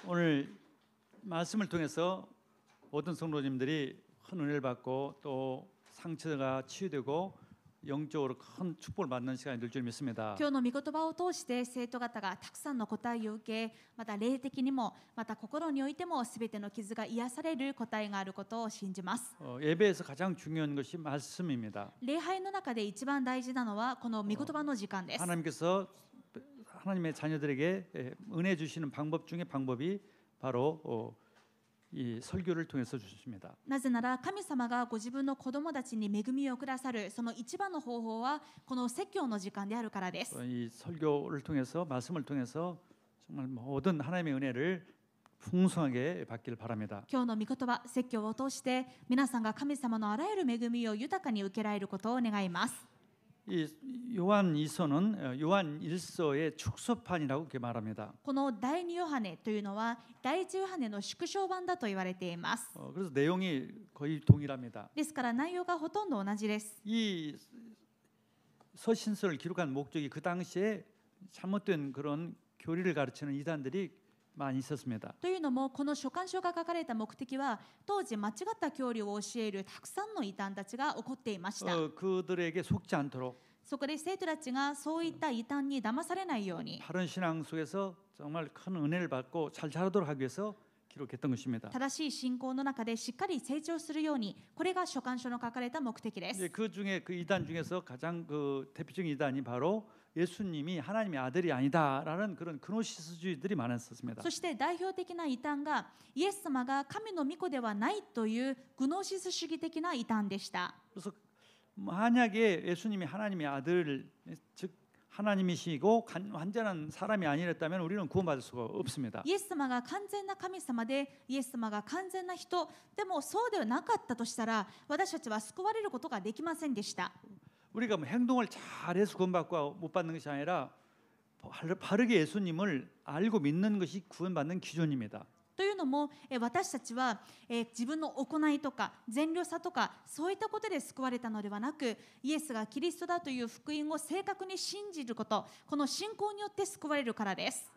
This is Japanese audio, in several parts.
오늘 말씀을 통해서 모든 성도님들이 큰 은혜를 받고 또 상처가 치유되고 영적으로 큰 축복을 받는 시간이 될 줄 믿습니다. 今日の御言葉を通して生徒方がたくさんの答えを受け、また霊的にもまた心においてもすべての傷が癒される答えがあることを信じます。 예배에서 가장 중요한 것이 말씀입니다. 礼拝の中で一番大事なのはこの御言葉の時間です。 하나님께서 하나님의 자녀들에게 은혜 주시는 방법 중에 방법이 바로 이 설교를 통해서 주십니다. なぜなら神様がご自分の子供たちに恵みをくださるその一番の方法はこの説教の時間であるからです。 이 설교를 통해서 말씀을 통해서 정말 모든 하나님의 은혜를 풍성하게 받기를 바랍니다. 今日の御言葉説教を通して皆さんが神様のあらゆる恵みを豊かに受けられることを願います。 이 요한 2서는 요한 1서의 축소판이라고 이렇게 말합니다. この第二ヨハネというのは第一ヨハネの縮小版だと言われています。 그래서 내용이 거의 동일합니다. ですから内容がほとんど同じです。 이 서신서를 기록한 목적이 그 당시에 잘못된 그런 교리를 가르치는 이단들이 많이 있었습니다. というのもこの書簡書が書かれた目的は当時間違った教理を教えるたくさんの異端たちが起こっていました。 그들에게 속지 않도록 そこで生徒たちがそういった異端に騙されないように 바른 신앙 속에서 정말 큰 은혜를 받고 잘 자라도록 하기 위해서 기록했던 것입니다. 正しい信仰の中でしっかり成長するようにこれが書簡書の書かれた目的です。 그 중에 그 이단 중에서 가장 그 대표적인 이단이 바로 예수님이 하나님의 아들이 아니다라는 그런 그노시스주의들이 많았었습니다. そして代表的な異端がイエス様が神の御子ではないというグノシス主義的な異端でした。 그래서 만약에 예수님이 하나님의 아들 즉 하나님이시고 완전한 사람이 아니랬다면 우리는 구원받을 수가 없습니다. イエス様が完全な神様でイエス様が完全な人でもそうではなかったとしたら私たちは救われることができませんでした。 우리가 뭐 행동을 잘해서 구원받고 못 받는 것이 아니라 바르게 예수님을 알고 믿는 것이 구원받는 기준입니다. というのも私たちは自分の行いとか善良さとかそういったことで救われたのではなくイエスがキリストだという福音を正確に信じることこの信仰によって救われるからです。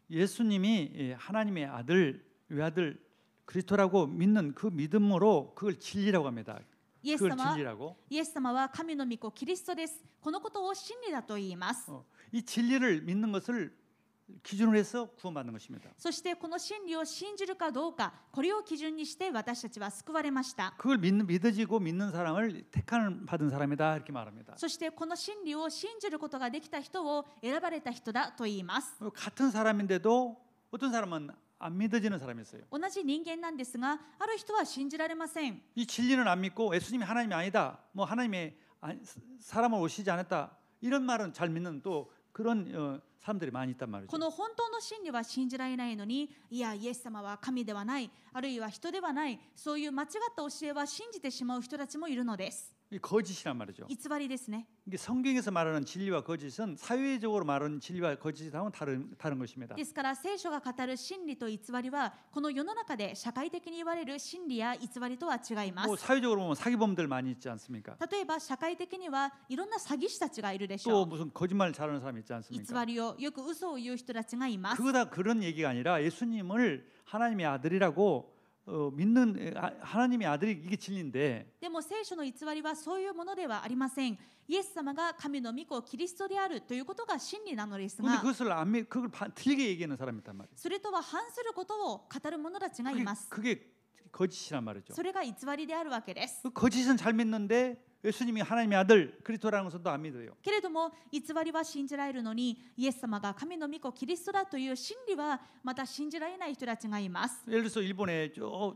예수님이 하나님의 아들 외아들 그리스도라고 믿는 그 믿음으로 그걸 진리라고 합니다. イエス様は神の御子キリストです。このことを真理だと言います。 이 진리를 믿는 것을 기준으로 해서 구원받는 것입니다. そしてこの真理を信じるかどうかこれを基準にして私たちは救われました。 그걸 믿어지고 믿는 사람을 택한 받은 사람이다 이렇게 말합니다. そしてこの真理を信じることができた人を選ばれた人だと言います。 같은 사람인데도 어떤 사람은 안 믿어지는 사람이 있어요. 同じ人間なんですがある人は信じられません。 이 진리는 안 믿고 예수님이 하나님이 아니다. 뭐 하나님의 사람을 오시지 않았다. 이런 말은 잘 믿는 또 그런 사람들이 많이 있단 말이죠. この本当の真理は信じられないのにいやイエス様は神ではないあるいは人ではないそういう間違った教えは信じてしまう人たちもいるのです。 이 거짓이란 말이죠. 偽りですね。 이게 성경에서 말하는 진리와 거짓은 사회적으로 말하는 진리와 거짓하고는 다른 것입니다. ですから聖書が語る真理と偽りはこの世の中で社会的に言われる真理や偽りとは違います。 뭐 사회적으로 보면 사기범들 많이 있지 않습니까? 例えば社会的にはいろんな詐欺師たちがいるでしょ 또 う。 무슨 거짓말 잘하는 사람 있지 偽 않습니까? りをよく嘘を言う人たちがいます。 그거다 그런 얘기가 아니라 예수님을 하나님의 아들이라고 믿는 하나님의 아들이 이게 진리인데 でも聖書の偽りはそういうものではありません。イエス様が神の御子キリストであるということが真理なのです 근데 が 그걸 틀리게 얘기하는 사람이 있단 말이에요. それとは反することを語る者たちがいます。 그게 거짓이란 말이죠. それが偽りであるわけです。 그 거짓은 잘 믿는데 예수님이 하나님의 아들 그리스도라는 것은 또 안 믿어요. けれども偽りは信じられるのにイエス様が神の御子キリストだという真理はまた信じられない人たちがいます。 예를 들어서 일본에 저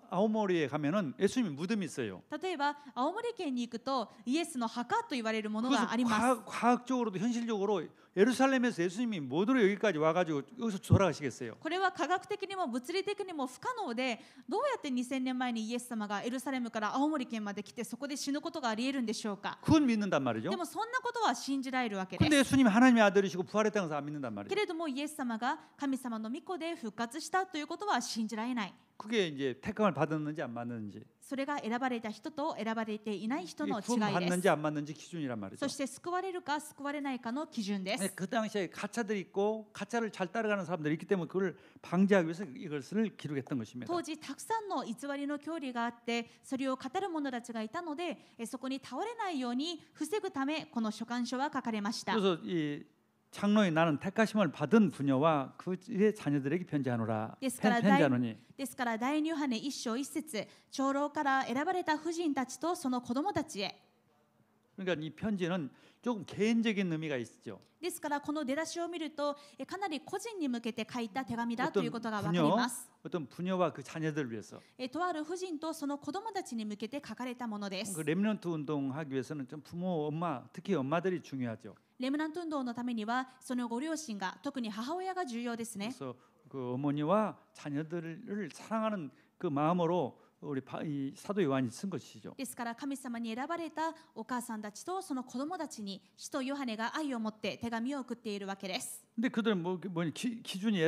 아오모리에 가면은 예수님 무덤이 있어요. 例えば青森県に行くとイエスの墓と言われるものがあります。 과학적으로도 현실적으로 예루살렘에서 예수님이 못 오러 여기까지 와가지고 여기서 돌아가시겠어요? これは科学的にも物理的にも不可能でどうやって2000年前にイエス様がエルサレムから青森県まで来てそこで死ぬことがありえるんでしょうか。 그건 믿는단 말이죠. でもそんなことは信じられるわけで 근데 す。 예수님이 하나님의 아들이시고 부활했다는 것을 안 믿는단 け 말이죠. れどもイエス様が神様の御子で復活したということは信じられない。 그게 이제 택함을 받았는지 안 받았는지, それが選ばれた人と選ばれていない人の 구원 違いで 받는지 す。 안 받는지 기준이란 말이죠. そして救われるか救われないかの基準で 네, す。 그 당시에 가짜들이 있고 가짜를 잘 따라가는 사람들이 있기 때문에 그걸 방지하기 위해서 이것을 기록했던 것입니다. 当時たくさんの偽りの教理があってそれを語る者たちがいたのでそこに倒れないように防ぐためこの書簡書は書かれました。 그래서 이 장로인 나는 택하심을 받은 부녀와 그의 자녀들에게 편지하노라. ですから 편지하노니. ですから第二ヨハネ一章一節長老から選ばれた婦人たちとその子供たちへ 그러니까 이 편지는 조금 개인적인 의미가 있죠. ですからこの出だしを見るとかなり個人に向けて書いた手紙だと 어떤 いうことが分かります。 어떤 부녀와 그 자녀들을 위해서. とある婦人とその子供たちに向けて書かれたもので 그 す。 렘넌트 운동하기 위해서는 좀 부모, 엄마, 특히 엄마들이 중요하죠. レムナント運動のためにはそのご両親が特に母親が重要ですね。 그래서 그 어머니와 자녀들을 사랑하는 그 마음으로 이 사도 요한이 쓴 것이죠. ですから神様に選ばれたお母さんたちとその子供たちに使徒ヨハネが愛を持って手紙を送っているわけです。 근데 그들은 기준이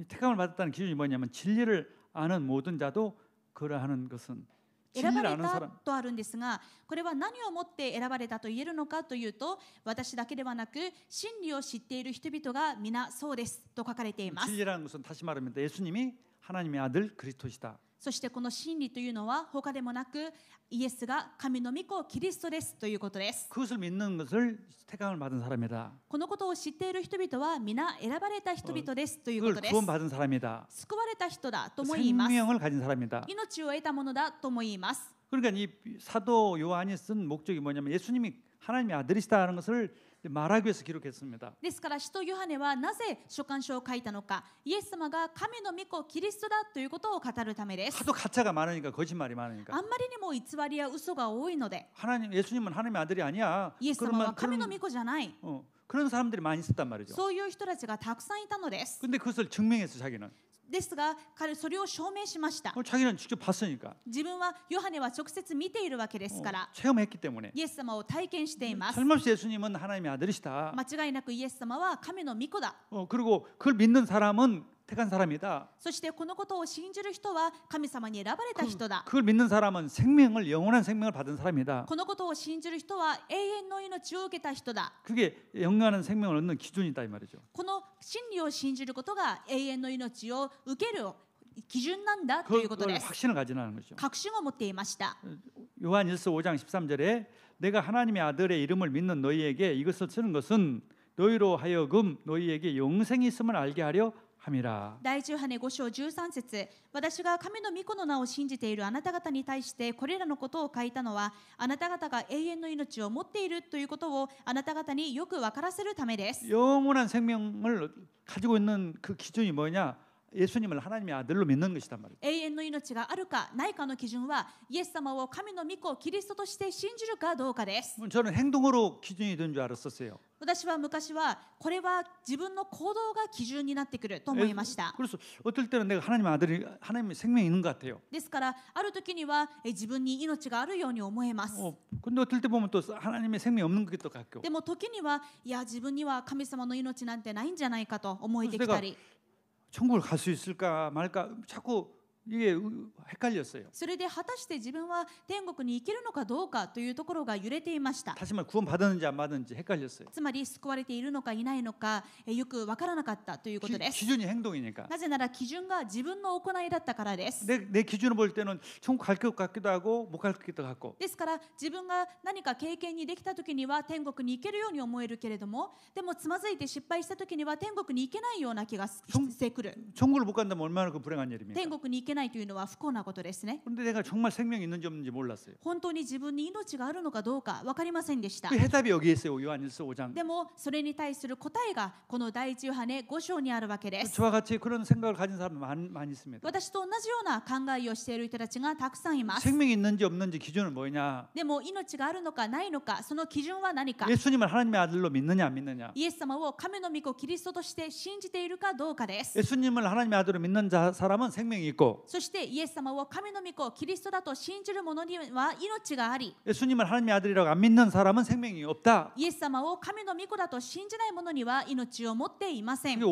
택함을 받았다는 기준이 뭐냐면 진리를 아는 모든 자도 그러하는 것은 選ば 진리를 れ 아는 た 사람 とあるんですがこれは何をもって選ばれたと言えるのかというと私だけではなく真理を知っている人々が皆そうですと書かれています。 진리라는 것은 다시 말하면 예수님이 하나님의 아들 그리스도시다. そしてこの真理というのは他でもなくイエスが神の御子キリストですということです。 그것을 믿는 것을 택함을 받은 사람이다. このことを知っている人々は皆選ばれた人々ですというこ 그걸 とです。 구원받은 사람이다. 救われた人だとも言います。 생명을 가진 사람이다. 命を得たものだとも言います。 그러니까 이 사도 요한이 쓴 목적이 뭐냐면 예수님이 하나님의 아들이시다는 것을 말하기 위해서 기록했습니다. ですから使徒ヨハネはなぜ書簡書を書いたのかイエス様が神の御子キリストだということを語るためです。 하도 가짜가 많으니까 거짓말이 많으니까 あんまりにも偽りや嘘が多いので 예수님은 하나님의 아들이 아니야. イエス様は神の御子じゃない 그런 사람들이 많이 있었단 말이죠. そういう人たちがたくさんいたのです。 근데 그것을 증명했어 자기는. ですが彼それを証明しました。 자기는 직접 봤으니까. 自分はヨハネは直接見ているわけですから 체험했기 때문에. イエス様を体験しています。 틀림없이 예수님은 하나님의 아들이시다. 間違いなくイエス様は神の御子だ。 그리고 그걸 믿는 사람은 택한 사람이다. そしてこのことを信じる人は神様に選ばれた人だ。 그걸 믿는 사람은 생명을 영원한 생명을 받은 사람이다. このことを信じる人は永遠の命を受けた人だ。 그게 영원한 생명을 얻는 기준이다 이 말이죠. この真理を信じることが永遠の命を受ける基準なんだということ 그걸 です。 확신을 가지는 거죠. 確信を持っていました。 요한일서 5장 13절에 내가 하나님의 아들의 이름을 믿는 너희에게 이것을 쓰는 것은 너희로 하여금 너희에게 영생이 있음을 알게 하려 함이라. 第10ヨハネ5章13節私が神の御子の名を信じているあなた方に対してこれらのことを書いたのはあなた方が永遠の命を持っているということをあなた方によく分からせるためです。 영원한 생명을 가지고 있는 그 기준이 뭐냐? 예수님을 하나님의 아들로 믿는 것이단 말이에요. 永遠の命があるかないかの基準はイエス様を神の御子キリストとして信じるかどうかです。 저는 행동으로 기준이 된 줄 알았었어요. 私は昔はこれは自分の行動が基準になってくると思いました。 그래서 어떨 때는 내가 하나님의 아들이 하나님의 생명이 있는 것 같아요. ですからある時には自分に命があるように思えます。 근데 어떨 때 보면 또 하나님의 생명이 없는 것도 같고. でも時にはいや自分には神様の命なんてないんじゃないかと思えてきたり。 천국을 갈 수 있을까 말까 자꾸 이게 헷갈렸어요. それで果たして自分は天国に行けるのかどうかというところが揺れていました。 다시 말 구원 받았는지 안 받았는지 헷갈렸어요. つまり救われているのかいないのかよくわからなかったということです。 기준이 행동이니까. なぜなら基準が自分の行いだったからです。 내 기준을 볼 때는 천국 갈 것 같기도 하고 못 갈 것 같고. ですから自分が何か経験にできた時には天国に行けるように思えるけれどもでもつまずいて失敗した時には天国に行けないような気がしてくる。 천국을 못 간다면 얼마나 그 불행한 일입니까? 天国に行けないというのは不幸なことですね。 그런데 내가 정말 생명이 있는지 없는지 몰랐어요. 本当に自分に命があるのかどうか分かりませんでした。 그 해답이 여기에 있어요. 요한일서 5장. でもそれに対する答えがこの第一ヨハネ5章にあるわけです。 저와 같이 그런 생각을 가진 사람 많이 있습니다. 私と同じような考えをしている人たちがたくさんいます。 생명이 있는지 없는지 기준은 뭐냐? でも命があるのかないのかその基準は何か。 예수님을 하나님의 아들로 믿느냐 안 믿느냐? イエス様を神の御子キリストとして信じているかどうかです。 예수님을 하나님의 아들로 믿는 사람은 생명이 있고 そしてイエス様を神の御子キリストだと信じる者には命があり、 예수님을 하나님의 아들이라고 안 믿는 사람은 생명이 없다. イエス様を神の御子だと信じない者には命を持っていません。 이게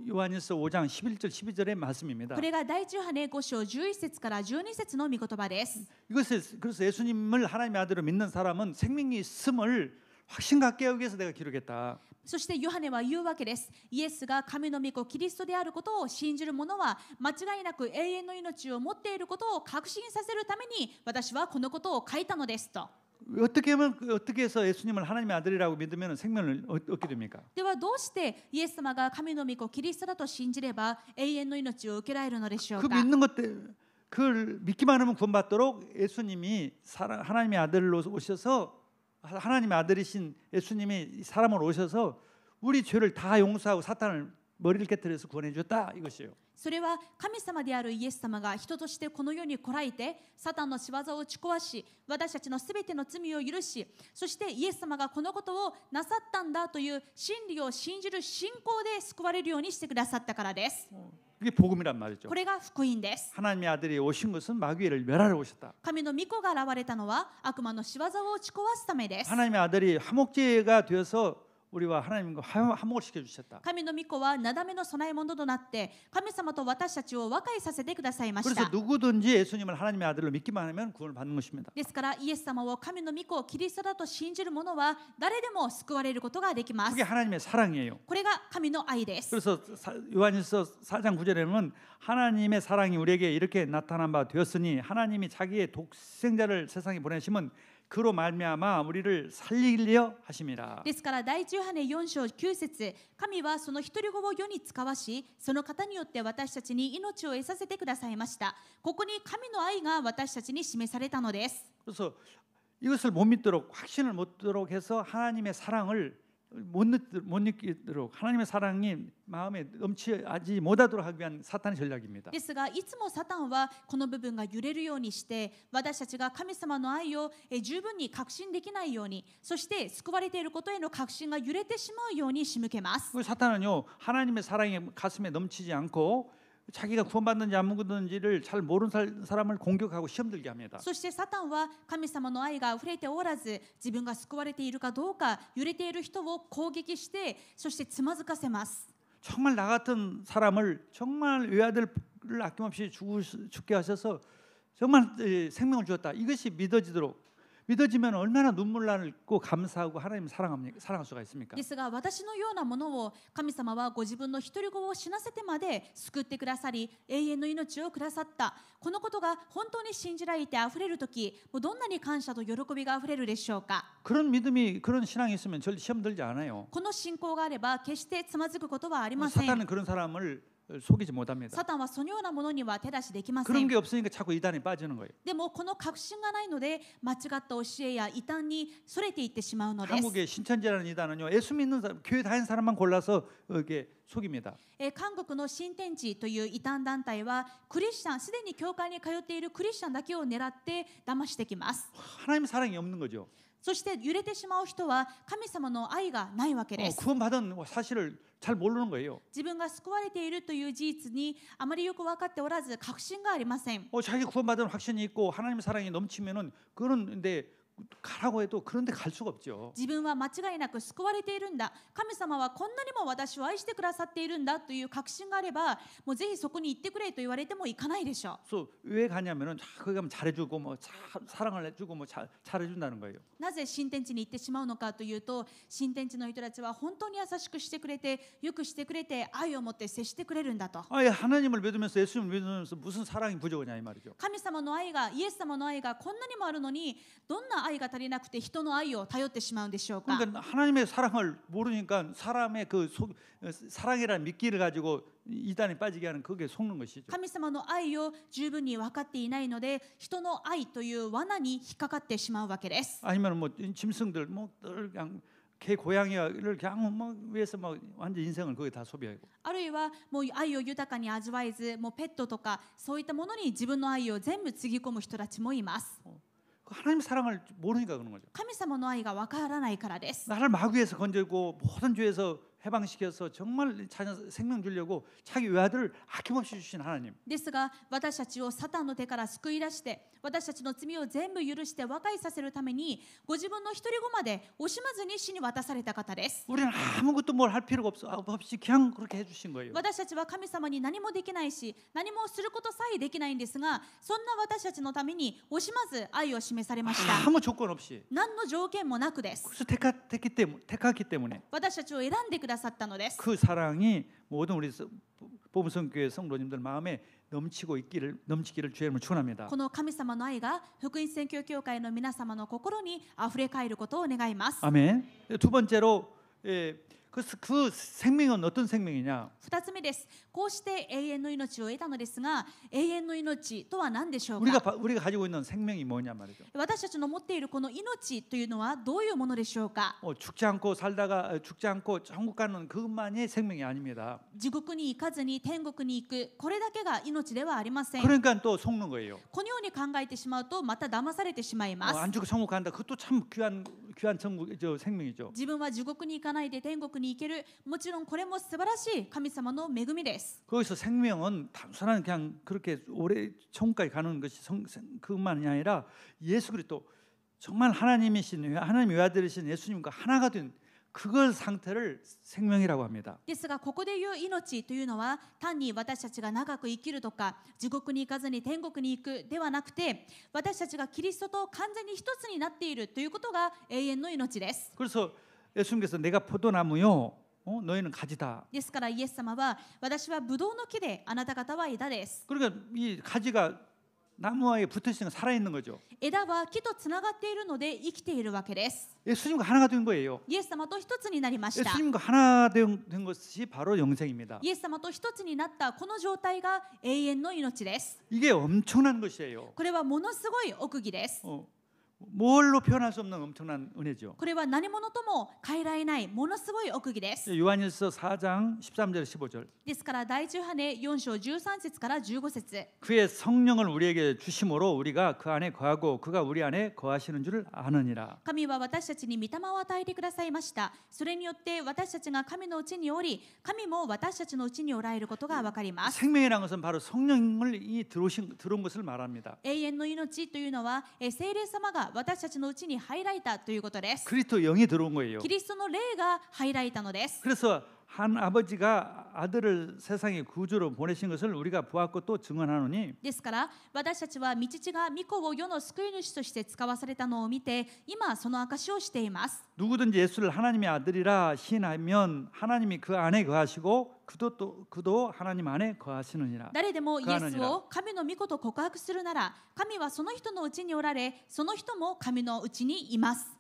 요한일서 5장 11절 12절의 말씀입니다. これが第10羽5章11節から12節の御言葉です。 그래서 예수님을 하나님의 아들로 믿는 사람은 생명이 있음을 확신 갖게 하기 위해서 내가 기록했다. そしてヨハネは言うわけです。イエスが神の御子キリストであることを信じる者は間違いなく永遠の命を持っていることを確信させるために私はこのことを書いたのですと。 어떻게 해서 예수님을 하나님의 아들이라고 믿으면 생명을 얻게 됩니까? ではどうしてイエス様が神の御子キリストだと信じれば永遠の命を受けられるのでしょう 그 か。 믿는 것 그걸 믿기만 하면 구원받도록 예수님이 하나님의 아들로 오셔서 하나님의 아들이신 예수님이 사람으로 오셔서 우리 죄를 다 용서하고 사탄을 머리를 깨뜨려서 구원해 주셨다 이것이에요. それは神様であるイエス様が人としてこの世に来られてサタンの仕業を打ち壊し私たちのすべての罪を許し、そしてイエス様がこのことをなさったんだという真理を信じる信仰で救われるようにしてくださったからです。 그게 복음이란 말이죠. これが福音です。 하나님의 아들이 오신 것은 마귀를 멸하러 오셨다. 神の御子が現れたのは悪魔の仕業を打ち壊すためです。 하나님의 아들이 화목제가 되어서 우리와 하나님과 화목을 시켜 주셨다. 神の御子はなだめの供え物となって神様と私たちを和解させてくださいまし 그래서 た。 누구든지 예수님을 하나님의 아들로 믿기만 하면 구원을 받는 것입니다. ですからイエス様を神の御子キリストだと信じる者は誰でも救われることができます。 그게 하나님의 사랑이에요. これが神の愛です。 그래서 요한일서 4장 9절에는 하나님의 사랑이 우리에게 이렇게 나타난 바 되었으니 하나님이 자기의 독생자를 세상에 보내심은 그로 말미암아 우리를 살리려 하심이라. ですから第10羽4章9節、神はその一人子を世に使わし、その方によって私たちに命を得させてくださいました。ここに神の愛が私たちに示されたのです。 그래서 이것을 못 믿도록 확신을 못 듣도록 해서 하나님의 사랑을 못 느끼도록 하나님의 사랑이 마음에 넘치지 못하도록 하기 위한 사탄의 전략입니다. ですがいつもサタンはこの部分が揺れるようにして私たちが神様の愛を十分に確信できないように、そして救われていることへの確信が揺れてしまうように仕向けます。 사탄은요 하나님의 사랑이 가슴에 넘치지 않고 자기가 구원받는지 안 받는지를 잘 모르는 사람을 공격하고 시험 들게 합니다. そしてサタンは神様の愛が溢れておらず自分が救われているかどうか揺れている人を攻撃してそしてつまずかせます。 정말 나 같은 사람을 정말 외아들을 아낌없이 죽게 하셔서 정말 생명을 주었다. 이것이 믿어지면 얼마나 눈물 나고 감사하고 하나님을 사랑할 수가 있습니까? ですが私のようなものを神様はご自分の一人子を死なせてまで救ってくださり永遠の命をくださった。このことが本当に信じられてあふれるとき、どんなに感謝と喜びがあふれるでしょうか。 그런 믿음이 그런 신앙이 있으면 절대 시험 들지 않아요. この信仰があれば決してつまずくことはありません。 사탄은 그런 사람을 속이지 못합니다. サタンはそのようなものには手出しできませ 그런 ん。 게 없으니까 자꾸 이단에 빠지는 거예요. でもこの確信がないので間違った教えや異端にそれていってしまうのです。 한국의 신천지라는 이단은요 예수 믿는 사람, 교회 다니는 사람만 골라서 이렇게 속입니다. 韓国の新天地という異端団体はクリスチャン、すでに教会に通っているクリスチャンだけを狙って騙してきます。 하나님의 사랑이 없는 거죠. そして揺れてしまう人は神様の愛がないわけです。 구원받은 사실을 잘 모르는 거예요. 自分が救われているという事実にあまりよく分かっておらず確信がありません。 자기 구원받은 확신이 있고 하나님의 사랑이 넘치면은 그런데 가라고 해도 그런데 갈 수가 없죠. 自分は間違いなく救われているんだ、神様はこんなにも私を愛してくださっているんだという確信があればもうぜひそこに行ってくれと言われても行かないでしょう。 그래서 왜 가냐면은 거기 가면 잘해주고 뭐 사랑을 해주고 뭐 잘해준다는 거예요. なぜ新天地に行ってしまうのかというと、新天地の人たちは本当に優しくしてくれてよくしてくれて愛を持って接してくれるんだと。 하나님을 믿으면서 예수님을 믿으면서 무슨 사랑이 부족하냐 이 말이죠. 神様の愛が、イエス様の愛がこんなにもあるのにどんな愛が足りなくて人の愛を頼ってしまうんでしょうか。 그러니까 하나님의 사랑을 모르니까 사람의 사랑이라는 미끼를 가지고 이단에 빠지게 하는 그게 속는 것이죠. 神様の愛を十分に分かっていないので人の愛という罠に引っかかってしまうわけです。 아니면 뭐 짐승들 뭐 그냥 개 고양이를 그냥 뭐 위해서 막 완전 인생을 거기에 다 소비하고. あるいはもう愛を豊かに味わえず、もうペットとかそういったものに自分の愛を全部つぎ込む人たちもいます。 하나님의 사랑을 모르니까 그런 거죠. 神様の愛が分からないからです。 나를 마귀에서 건져고 모든 죄에서 해방시켜서 정말 자녀 생명 주려고 자기 외아들을 아낌없이 주신 하나님. ですが私たちをサタンの手から救い出して私たちの罪を全部許して和解させるためにご自分の一人子まで惜しまずに死に渡された方です。 우리는 아무것도 뭘 할 필요가 없이 그냥 그렇게 해주신 거예요. 私たちは神様に何もできないし何もすることさえできないんですがそんな私たちのために惜しまず愛を示されました。 아무 조건 없이. 何の条件もなくです。 그래서 택했기 때문에 私たちを選んでくださったのです。 그 사랑이 모든 우리 보물성교회 성도님들 마음에 넘치기를 주님을 축원합니다. この神様の愛が福音宣教協会の皆様の心にあふれかえることを願います。 아멘. 두 번째로 그 생명은 어떤 생명이냐? 2つ目です。こうして永遠の命を得たのですが永遠の命とは何でしょうか。 우리가 가지고 있는 생명이 뭐냐 말이죠. 私たちの持っているこの命というのはどういうものでしょうか。 죽지 않고 천국 가는 그것만이 생명이 아닙니다. 地獄に行かずに天国に行くこれだけが命ではありません。 그러니까 또 속는 거예요. このように考えてしまうとまた騙されてしまいます。 안 죽고 천국 간다. 그것도 참 귀한 천국 생명이죠. 自分は地獄に行かないで天国に行けるもちろんこれも素晴らしい神様の恵みです。 거기서 생명은 단순한 그냥 그렇게 오래 천국까지 가는 것이 그것만이 아니라 예수 그리스도 정말 하나님이신 하나님 외아들이신 예수님과 하나가 된 그걸 상태를 생명이라고 합니다. ですがここで言う命というのは単に私たちが長く生きるとか地獄に行かずに天国に行くではなくて私たちがキリストと完全に一つになっているということが永遠の命です。 그래서 예수님께서 내가 포도나무요 너희는 가지다. ですからイエス様は私はブドウの木であなた方は枝です。 그러니까 이 가지가 나무와에 붙어 있으니까 살아 있는 거죠. 枝は木とつながっているので生きているわけです。 예수님과 하나가 된 거예요. イエス様と一つになりました。 예수님과 하나 된 것이 바로 영생입니다. イエス様と一つになったこの状態が永遠の命です。 이게 엄청난 것이에요. これはものすごい奥義です。 뭘로 표현할 수 없는 엄청난 은혜죠. これは何者とも変えられないものすごい奥義です。 요한일서 4장 13절 15절. ですから第10羽根4章13節から15節 그의 성령을 우리에게 주심으로 우리가 그 안에 거하고 그가 우리 안에 거하시는 줄을 아느니라. 神は私たちに御霊を与えてくださいました。それによって私たちが神のうちにおり神も私たちのうちにおられることがわかります。 생명이라는 것은 바로 성령이 들어온 것을 말합니다. 永遠の命というのは聖霊様が私たちのうちに入られたということです。 그리스도 영이 들어온 거예요. キリストの霊が入られたのです。 그래서 한 아버지가 아들을 세상의 구주로 보내신 것을 우리가 보았고 또 증언하노니 ですから私たちは御父が御子を世の救い主として使わされたのを見て今その証しをしています。 누구든지 예수를 하나님의 아들이라 시인하면 하나님이 그 안에 거하시고 그도 하나님 안에 거하시느니라. 誰でもイエスを神の御子と告白するなら神はその人のうちにおられその人も神のうちにいます。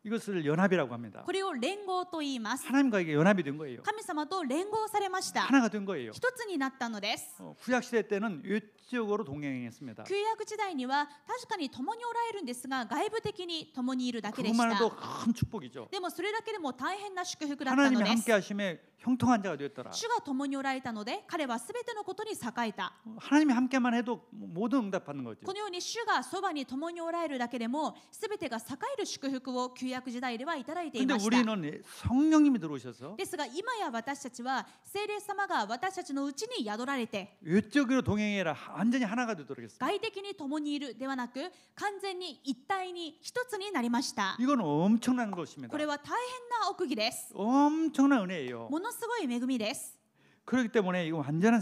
이것을 연합이라고 합니다. これを連合と言います。 하나님과 이게 연합이 된 거예요. 神様と連合されました。 하나가 된 거예요. 一つになったのです。 구약 시대 때는 외적으로 동행했습니다. 旧約時代には確かに共におられるんですが外部的に共にいるだけでし 그것만 た。 해도 큰 축복이죠. でもそれだけでも大変な祝福だったの 하나님이 です。 함께 하심에 형통한 자가 되었더라. 主が共におられたので彼はすべてのことに栄えた。 하나님이 함께만 해도 모든 응답받는 거죠. このように主がそばに共におられるだけでもすべてが栄える祝福を旧約時代ではいただいてい 근데 ました。 우리는 성령님이 들어오셔서 ですが今や私たちは聖霊様が私たちのうちに宿られて 외적으로 동행해라 완전히 하나가 되도록 했습니다. 外的に共にいるではなく完全に一体に一つになりました。 이건 엄청난 것입니다. これは大変な奥義です。 엄청난 은혜예요. ものすごい恵みです。 그렇기 때문에 이거 완전한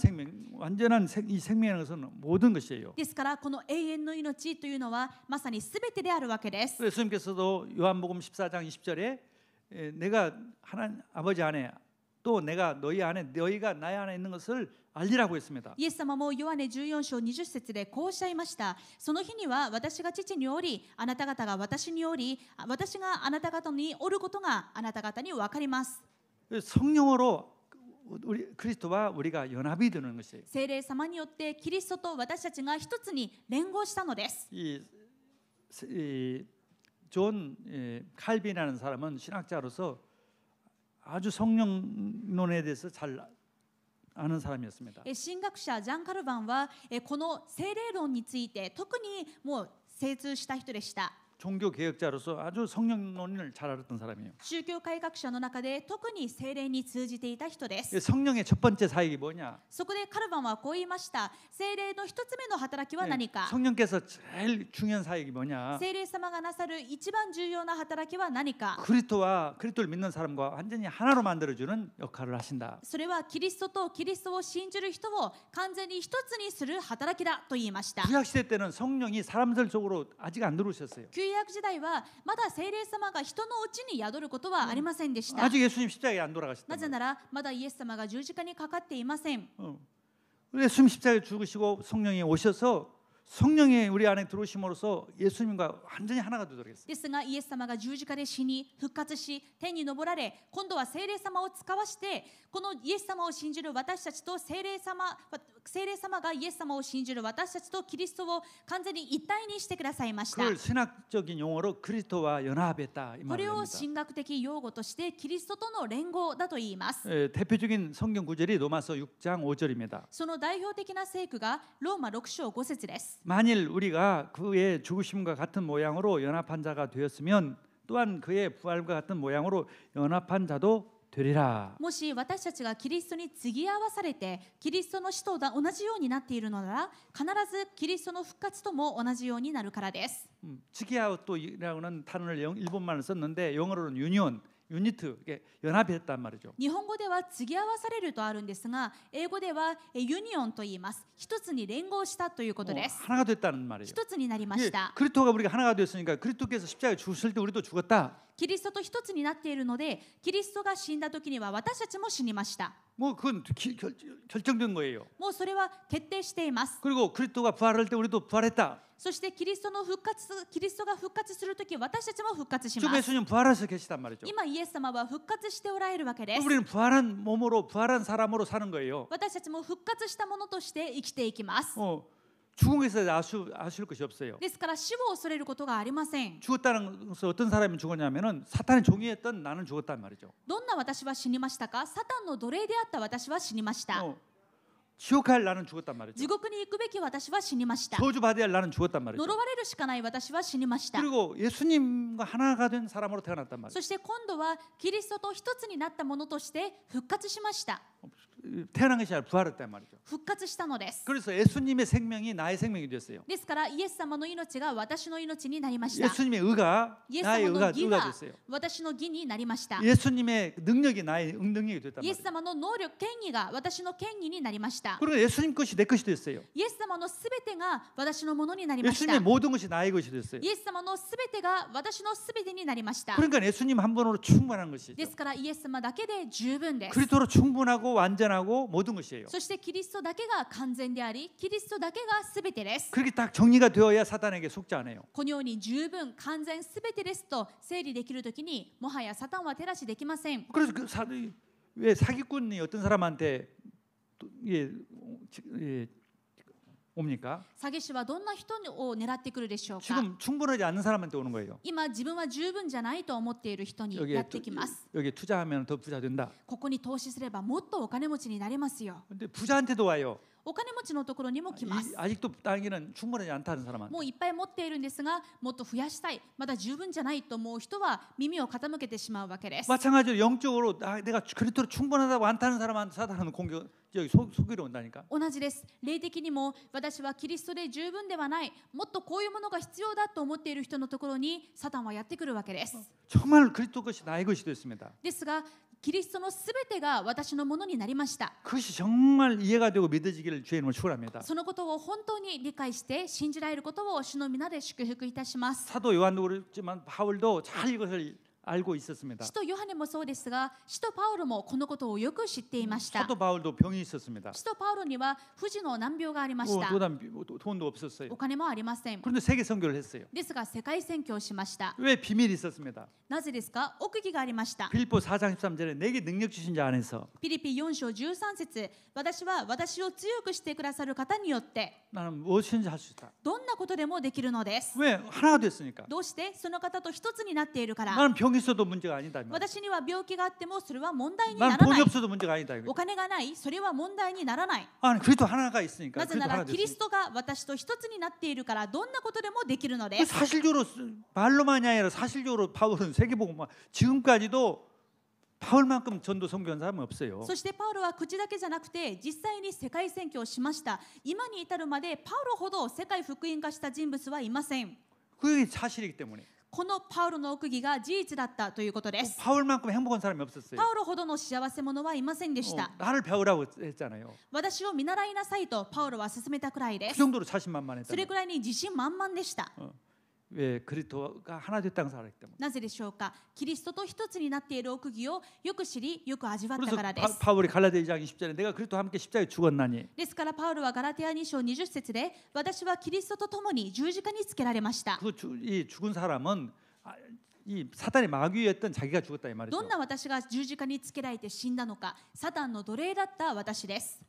이 생명이라는 것은 모든 것이에요. ですからこの永遠の命というのはまさにすべてであるわけです。 예수님께서도 요한복음 14장 20절에 내가 하나님 아버지 안에 또 내가 너희 안에 너희가 나의 안에 있는 것을 알리라고 했습니다. イエス様もヨハネ14章20節でこうおっしゃいました。その日には私が父におりあなた方が私におり私があなた方におることがあなた方に分かります。 성령으로 우리 그리스도와 우리가 연합이 되는 것이에요. 聖霊様によってキリストと私たちが一つに連合したのです。 존 칼빈이라는 사람은 신학자로서 아주 성령론에 대해서 잘 아는 사람이었습니다. 神学者ジャン・カルバンはこの聖霊論について特にもう精通した人でした。 종교 개혁자로서 아주 성령론을 잘 알았던 사람이에요. 宗教改革者の中で特に聖霊に通じていた人です。 성령의 첫 번째 사역이 뭐냐? そこでカルバンはこう言いました。聖霊の一つ目の働きは何か。 성령께서 제일 중요한 사역이 뭐냐? 聖霊様がなさる一番重要な働きは何か。 그리스도를 믿는 사람과 완전히 하나로 만들어주는 역할을 하신다. それはキリストとキリストを信じる人を完全に一つにする働きだと言いました。 구약 시대 때는 성령이 사람들 속으로 아직 안 들어오셨어요. 旧約時代はまだ聖霊様が人のうちに宿ることはありませんでした。 아직 예수님 십자가에 안 돌아가셨다. なぜならまだイエス様が十字架にかかっていません。 예수님 십자가에 죽으시고 성령이 오셔서 성령이 우리 안에 들어오심으로써 예수님과 완전히 하나가 되도록 했어요. ですがイエス様が十字架で死に復活し天に昇られ、今度は聖霊様を使わしてこのイエス様を信じる私たちと聖霊様がイエス様を信じる私たちとキリストを完全に一体にしてくださいました。 그걸 신학적인 용어로 그리스도와 연합했다 이 これ 말을 を 합니다. 神学的用語としてキリストとの連合だと言います。 대표적인 성경 구절이 로마서 6장 5절입니다. その代表的な聖句がローマ6章5節です。 만일 우리가 그의 죽으심과 같은 모양으로 연합한 자가 되었으면 또한 그의 부활과 같은 모양으로 연합한 자도 되리라. もし私たちがキリストに継ぎ合わされてキリストの死と同じようになっているのなら、必ずキリストの復活とも同じようになるからです。 지기아우토라는 단어를 일본말을 썼는데 영어로는 유니트, 이게 연합했단 말이죠. 日本語では継ぎ合わされるとあるんですが、英語ではユニオンと言います。一つに連合したということです。 하나가 됐다는 말이에요. 一つになりました。 그리스도가 우리가 하나가 되었으니까 그리스도께서 십자가에 죽으실 때 우리도 죽었다. キリストと一つになっているので、キリストが死んだ時には私たちも死にました。 뭐 그건 결정된 거예요. もうそれは決定しています。 그리고 그리스도가 부활할 때 우리도 부활했다. そしてキリストが復活するとき、私たちも復活し 지금 ます。 예수님 부활해서 계시단 말이죠. 今イエス様は復活しておられるわけです。 우리는 부활한 몸으로 부활한 사람으로 사는 거예요. 私たちも復活したものとして生きていきます。 죽음에서 아실 것이 없어요. ですから死を恐れることがありません。 죽었다는 것은 어떤 사람이 죽었냐면은 사탄의 종이었던 나는 죽었단 말이죠. どんな私は死にましたか？サタンの奴隷であった私は死にました。 지옥 갈 나는 죽었단 말이죠. 地獄に行くべき私は死にました。 저주 받아야 할 나는 죽었단 말이죠. 呪われるしかない私は死にました。 그리고 예수님과 하나가 된 사람으로 태어났단 말이죠. そして今度はキリストと一つになったものとして復活しました。 태어난 것이 아니라 부활했단 말이죠. 復活したのです。 그래서 예수님의 생명이 나의 생명이 됐어요. ですからイエス様の命が私の命になりました。 예수님의 의가 イエス 나의 様の 의가 義が 됐어요. 私の義になりました。 예수님의 능력이 나의 능력이 됐단 イエス 말이죠. 様の能力、権威が私の権威になりました。 그리고 예수님 것이 내 것이 됐어요. イエス様のすべてが私のものになりました。 예수님의 모든 것이 나의 것이 됐어요. イエス様のすべてが私のすべてになりました。 그러니까 예수님 한 분으로 충분한 것이죠. ですからイエス様だけで十分です。 그리스도로 충분하고 완전하고 모든 것이에요. そしてキリストだけが完全であり、キリストだけがすべてです。 그렇게 딱 정리가 되어야 사탄에게 속지 않아요. このように十分、完全、すべてですと整理できるときに、もはやサタンは照らしできません。 그래서 왜 사기꾼이 어떤 사람한테 옵니까? 詐欺師はどんな人を狙ってくるでしょうか。 지금 충분하지 않는 사람한테 오는 거예요. 今自分は十分じゃないと思っている人にやってきます。 여기에 투자하면 더 부자 된다. ここに投資すればもっとお金持ちになれますよ。 근데 부자한테도 와요. お金持ちのところにも来ます。 아직도 따기는 충분하지 않다는 사람한테. もういっぱい持っているんですが、もっと増やしたい、まだ十分じゃないと思う人は耳を傾けてしまうわけです。 마찬가지로 영적으로 내가 그리스도로 충분하다고 않다는 사람한테 사단은 공격적이 속이러 온다니까. 同じです。霊的にも私はキリストで十分ではない、もっとこういうものが必要だと思っている人のところにサタンはやってくるわけです。 정말 그리스도 것이 나의 것이 됐습니다. ですが、キリストのすべてが私のものになりました。 그것이 정말 이해가 되고 믿어지기를 주의 이름으로 축원합니다. そのことを本当に理解して信じられることを主の皆で祝福いたします。 사도 요한도 그렇지만 바울도 잘 이것을 알고 있었습니다. 使徒ヨハネもそうですが、使徒パウロもこのことをよく知っていました。 사도 바울도 병이 있었습니다. 使徒パウロには不治の難病がありました。 돈도 없었어요. お金もありません。 그런데 세계 선교를 했어요. ですが世界宣教をしました。 왜 비밀이 있었습니다. なぜですか？奥義がありました。 빌립보 4장 13절에 내게 능력 주신 자 안에서 ピリピ4章13節、私は私を強くしてくださる方によって 나는 무엇이든지 할 수 있다. どんなことでもできるのです。 왜? 하나가 됐으니까. どうして？その方と一つになっているから。 나는 병이 병 있어도 문제가 아니다. 私には病気があってもそれは問題に 난 なら 돈이 ない。 없어도 문제가 아니다. お金がない、それは問題にならない。 아니 그리스도 하나가 있으니까. なぜ 그리스도 なら 하나 キリス 됐으니까. トが私と一つになっているからどんなことでもできるので 그 す。 사실적으로 말로만이 아니라 사실적으로 바울은 세계복음 지금까지도 바울만큼 전도 선교한 사람은 없어요. そしてパウロは口だけじゃなくて実際に世界宣教をしました。今に至るまでパウロほど世界福音化した人物はいません。 그게 사실이기 때문에. このパウロの奥義が事実だったということです。 바울만큼 행복한 사람이 없었어요. パウロほどの幸せ者はいませんでした。 나를 배우라고 했잖아요. 私を見習いなさいとパウロは勧めたくらいで 그 す。 정도로 자신만만했다. それくらいに自信満々でした。 왜 그리스도가 하나 됐다는 사람이기 때문에. なぜでしょうか。キリストと一つになっている奥義をよく知り、よく味わった 그래서 からです。 바울이 갈라디아 2장 20절에 내가 그리스도와 함께 십자가에 죽었나니. ですからパウロはガラティア2章20節で私はキリストと共に十字架につけられました。 이 죽은 사람은 이 사탄의 마귀였던 자기가 죽었다 이 말이죠. どんな私が十字架につけられて死んだのか、サタンの奴隷だった私です。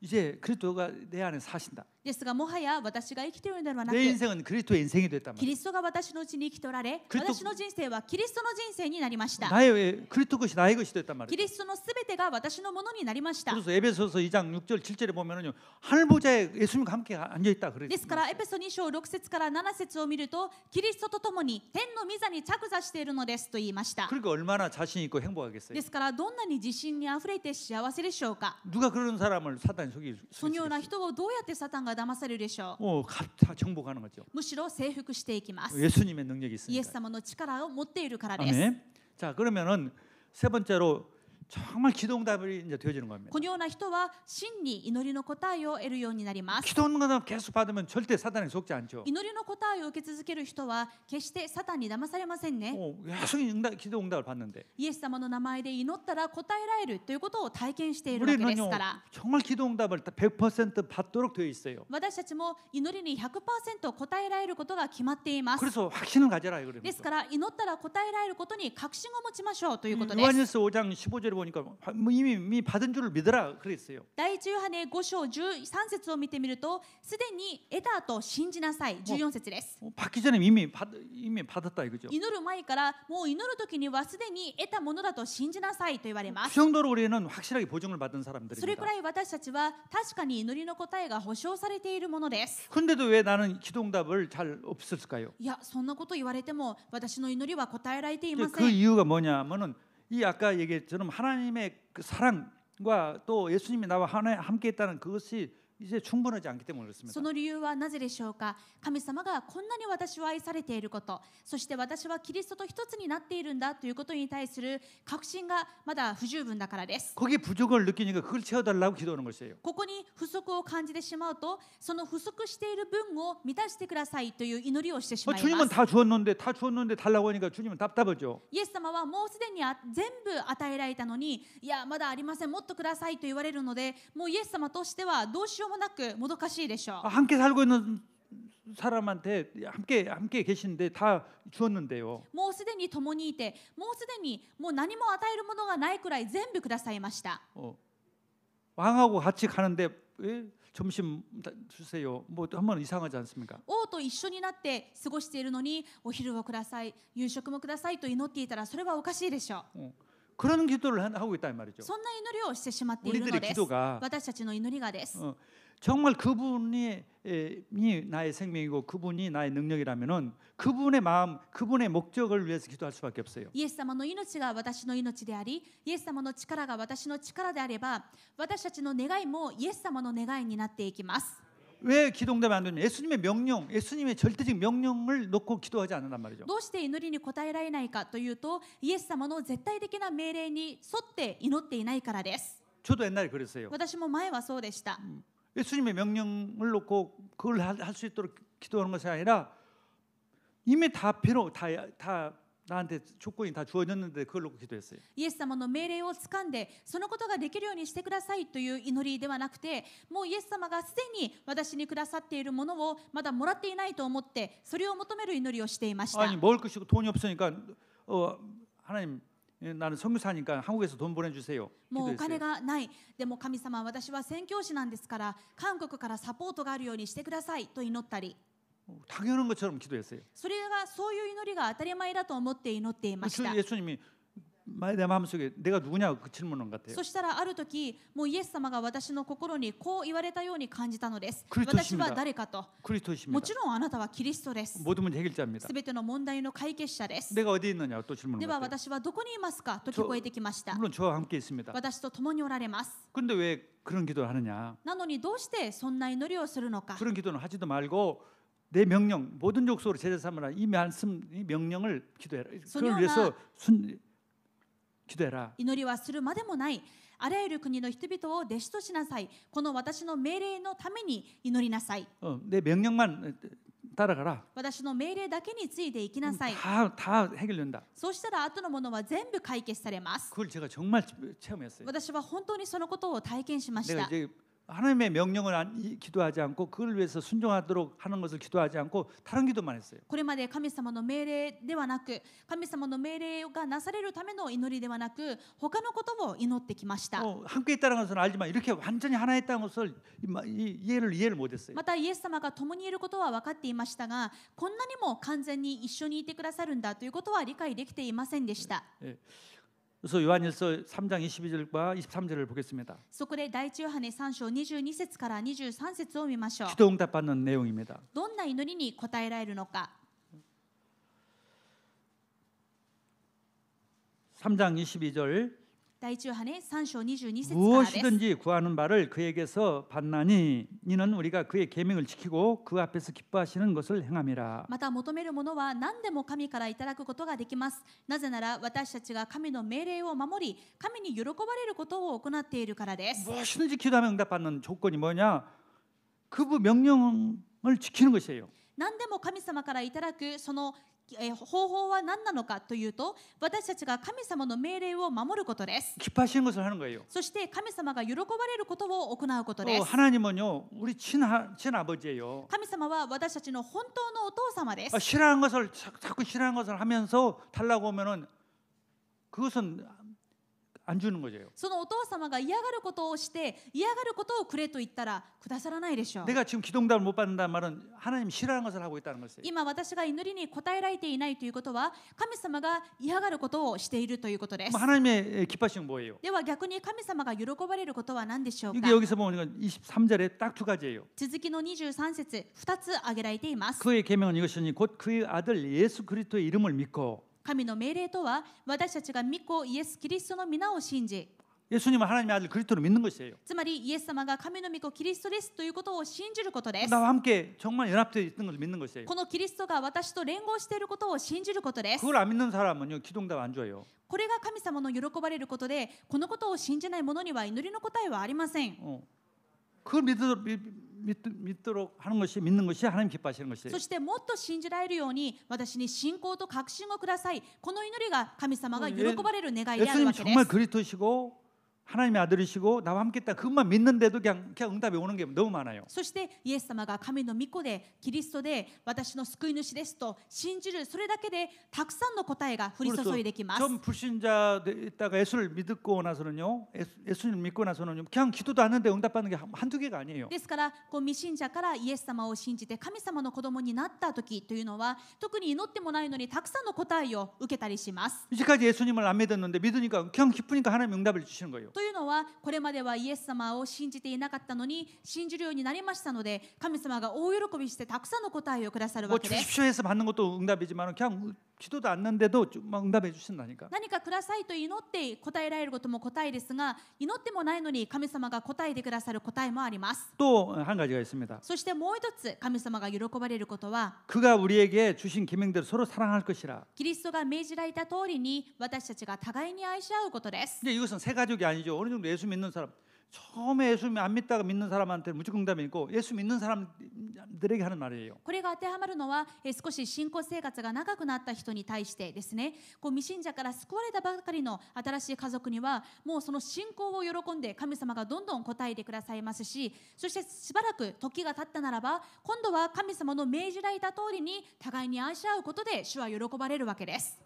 이제 그리스도가 내 안에 사신다. ですがもはや私が生きているのではなく 내 인생은 그리스도의 인생이 됐단 キ 말이야. リストが私のうちに生きておられ、 그리스도- 私の人生はキリストの人生になりました。 나의 그리스도 것이 나의 것이 됐단 キ 말이야. リストのすべてが私のものになりました。 그래서 에베소서 2장 6절 7절에 보면은요 하늘 보좌에 예수님과 함께 앉아 있다 で 그랬어요. すからエペソ2章6節から7節を見るとキリストと共に天の御座に着座しているのですと言いました。 그러니까 얼마나 자신 있고 행복하겠어요. ですからどんなに自信にあふれて幸せでしょうか。 누가 그런 사람을 사단이 속일 수 そのような 있겠어요? 人をどうやってサタンが騙されるでしょう。 다 정복하는 거죠. むしろ征服していきます。 예수님의 능력이 イエス 있으니까. 様の力を持っているからです。 아멘. 자 그러면은 세 번째로 정말 기도응답이 이제 되어지는 겁니다. このような人は真に祈りの答えを得るようになります。 기도응답 계속 받으면 절대 사단에 속지 않죠. 祈りの答えを受け続ける人は決してサタンに騙されませんね。 계속 기도응답을 받는데 イエス様の名前で祈ったら答えられるということを体験しているわけです 우리는요 から。 정말 기도응답을 100% 받도록 되어 있어요. 私たちも祈りに 100% 答えられることが決まっています。 그래서 확신을 가져라 이거예요. ですから祈ったら答えられることに確信を持ちましょうということです。 요한일서 5장 15절에 보니까 이미 받은 줄을 믿으라 그랬어요. 第一ヨハネ5章13節を見てみると、すでに得たと信じなさい。14節です。 받기 전에 이미 받았다 이거죠. 祈る前からもう祈る時にはすでに得たものだと信じなさいと言われま 그 す。 정도로 우리는 확실하게 보증을 받은 それく 사람들입니다. らい私たちは確かに祈りの答えが保証されているものです。 그런데도 왜 나는 기도응답을 잘 없었을까요? いや、そんなこと言われても私の祈りは答えられていませ 그 ん。 이유가 뭐냐면은 이 아까 얘기했처럼 하나님의 그 사랑과 또 예수님이 나와 함께했다는 그것이 이제 충분하지 않기 때문에 그렇습니다. その理由はなぜでしょうか。神様がこんなに私を愛されていること、そして私はキリストと一つになっているんだということに対する確信がまだ不十分だからです。 거기에 부족을 느끼니까 그걸 채워달라고 기도하는 것이에요. ここに不足を感じてしまうと、その不足している分を満たしてくださいという祈りをしてしまいま 주님은 す。 다 주었는데 달라고 하니까 주님은 답답하죠. イエス様はもうすでに全部与えられたのに、いやまだありません、もっとくださいと言われるので、もうイエス様としてはどうしようもなくもどかしいでしょう。 함께 살고 있는 사람한테 함께 계신데 다 주었는데요. もうすでに共にいて、もうすでにもう何も与えるものがないくらい全部くださいました。 왕하고 같이 가는데 왜 점심 주세요. 뭐 한번 이상하지 않습니까? 王と一緒になって過ごしているのに、お昼をください、夕食もくださいと祈っていたらそれはおかしいでしょう。 그런 기도를 하고 있단 말이죠. そんな祈りをしてしまっているの 우리들의 です。 기도가 私たちの祈りがです。 정말 그분이 나의 생명이고 그분이 나의 능력이라면은 그분의 마음, 그분의 목적을 위해서 기도할 수밖에 없어요. イエス様の命が私の命であり、イエス様の力が私の力であれば、私たちの願いもイエス様の願いになっていきます。 왜 기도응답이 안 되냐? 예수님의 명령, 예수님의 절대적 명령을 놓고 기도하지 않는단 말이죠. どうして祈りに応えられないかというと、イエス様の絶対的な命令に沿って祈っていないからです。 저도 옛날에 그랬어요. 私も前はそうでした。 예수님의 명령을 놓고 그걸 할 수 있도록 기도하는 것이 아니라 이미 다 나한테 조건이 다 주어졌는데 그걸 놓고 기도했어요. イエス様の命令を掴んでそのことができるようにしてくださいという祈りではなくて、もうイエス様がすでに私にくださっているものをまだもらっていないと思ってそれを求める祈りをしていました。 아니 먹을 것이고 돈이 없으니까 하나님 나는 선교사니까 한국에서 돈 보내주세요. もうお金 기도했어요. がない。でも神様、私は宣教師なんですから韓国からサポートがあるようにしてくださいと祈ったり、 당연한 것처럼 기도했어요. それがそういう祈りが当たり前だと思って祈っていました。 예수님이 내 마음속에 내가 누구냐고 그 질문한 것 같아요. そしたらある時もうイエス様が私の心にこう言われたように感じたのです。クリスト私は誰かと。 그리스도십니다. もちろんあなたはキリストです。 모든 문제 해결자입니다. すべての問題の解決者です。 내가 어디 있느냐 또 질문한 で 것 は 같아요. 私はどこにいますかと聞こえてきました。 물론 저와 함께 있습니다. 私と共におられます。 그런데 왜 그런 기도를 하느냐? なのにどうしてそんな祈りをするのか。 그런 기도는 하지도 말고 내 명령 모든 족속으로 제자 삼으라 이 말씀 이 명령을 기도해라. 그걸 위해서 기도해라. 祈りはするまでもない。あらゆる国の人々を弟子としなさい。この私の命令のために祈りなさい。 내 명령만 따라가라. 私の命令だけについていきなさい。 다 해결된다. そうしたら後のものは全部解決されます。 그걸 제가 정말 체험했어요. 私は本当にそのことを体験しまし 내가 た。 이제 하나님의 명령을 기도하지 않고 그걸 위해서 순종하도록 하는 것을 기도하지 않고 다른 기도만 했어요. これまで神様の命令ではなく、神様の命令がなされるための祈りではなく、他のことを祈ってきました。 함께 있다는 것은 알지만 이렇게 완전히 하나 있다는 것을 이해를 못했어요. またイエス様が共にいることは分かっていましたが、こんなにも完全に一緒にいてくださるんだということは理解できていませんでした。 그래서 요한일서 3장 22절과 23절을 보겠습니다. そこで第一ヨハネ3章22節から23節を見ましょう。 기도 응답받는 내용입니다. どんな祈りに応えられるのか。 3장 22절 第一ヨハネ3章22節からです。 무엇이든지 구하는 바를 그에게서 받나니 이는 우리가 그의 계명을 지키고 그 앞에서 기뻐하시는 것을 행함이라. また求めるものは何でも神からいただくことができます。なぜなら私たちが神の命令を守り、神に喜ばれることを行っているからです。 무엇이든지 기도하면 응답받는 조건이 뭐냐? 그분 명령을 지키는 것이에요. 何でも神様からいただくその方法は何なのかというと、私たちが神様の命令を守ることです。 기뻐하시는 것을 하는 거예요. そして神様が喜ばれることを行うことです。 하나님은요 우리 친아버지예요. 神様は私たちの本当のお父様です。 싫어하는 것을 자꾸 싫어하는 것을 하면서 달라고 하면은 그것은 안 주는 거죠. そのお父様が嫌がることをして嫌がることをくれと言ったらくださらないでしょう。 내가 지금 기도응답을 못 받는다는 말은 하나님이 싫어하는 것을 하고 있다는 것이에요. 今私が祈りに応えられていないということは神様が嫌がることをしているということです。 하나님의 기뻐하시는 뭐예요? では逆に神様が喜ばれることは何でしょうか。 이게 여기서 보니까 23절에 딱 두 가지예요. 続きの23節2つ挙げられています。 그의 계명은 이것이니 곧 그의 아들 예수 그리스도의 이름을 믿고 神の命令とは私たちが御子イエス・キリストの皆を信じ、 예수님은 하나님의 아들 그리스도를 믿는 것이에요. つまりイエス様が神の御子キリストですということを信じることです。 나와 함께 정말 연합되어 있는 것을 믿는 것이에요. このキリストが私と連合していることを信じることです。 그걸 안 믿는 사람은요 기도응답 안 줘요. これが神様の喜ばれることで、このことを信じない者には祈りの答えはありません。 그걸 믿도록 하는 것이 믿는 것이 하나님 기뻐하시는 것이에요. そしてもっと信じられるように私に信仰と確信をください。この祈りが神様が喜ばれる願いである 예수님 わけで 정말 す。 그리스도시고 하나님의 아들이시고 나와 함께 있다 그것만 믿는데도 그냥 응답이 오는 게 너무 많아요. そしてイエス様が神の御子でキリストで私の救い主ですと信じる、それだけでたくさんの答えが降り注いできます。 좀 불신자 있다가 예수를 믿고 나서는요, 예수님 믿고 나서는요, 그냥 기도도 않는데 응답받는 게 한두 개가 아니에요. ですから未信者からイエス様を信じて神様の子供になった時というのは特に祈ってもないのにたくさんの答えを受けたりします。 이제까지 예수님을 안 믿었는데 믿으니까 그냥 기쁘니까 하나님 응답을 주시는 거예요. というのはこれまではイエス様を信じていなかったのに信じるようになりましたので、神様が大喜びしてたくさんの答えをくださるわ 뭐 けです。 주십시오 해서 받는 것도 응답이지만 그냥 기도도 않는데도 막 응답해 주신다니까. 何かくださいと祈って答えられることも答えですが、祈ってもないのに神様が答えてくださる答えもあります。 또 한 가지가 있습니다. そしてもう一つ神様が喜ばれることは 그가 우리에게 주신 계명대로 서로 사랑할 것이라. キリストが命じられた通りに私たちが互いに愛し合うことです。 이제 이것은 새 가족이 아니죠. 어느 정도 예수 믿는 사람, 처음에 예수 안 믿다가 믿는 사람한테 무조건 응답이 있고 예수 믿는 사람들에게 하는 말이에요. これが当てはまるのは少し信仰生活が長くなった人に対してですね。未信者から救われたばかりの新しい家族にはもうその信仰を喜んで神様がどんどん答えてくださいますし、そしてしばらく時が経ったならば今度は神様の命じられた通りに互いに愛し合うことで主は喜ばれるわけです。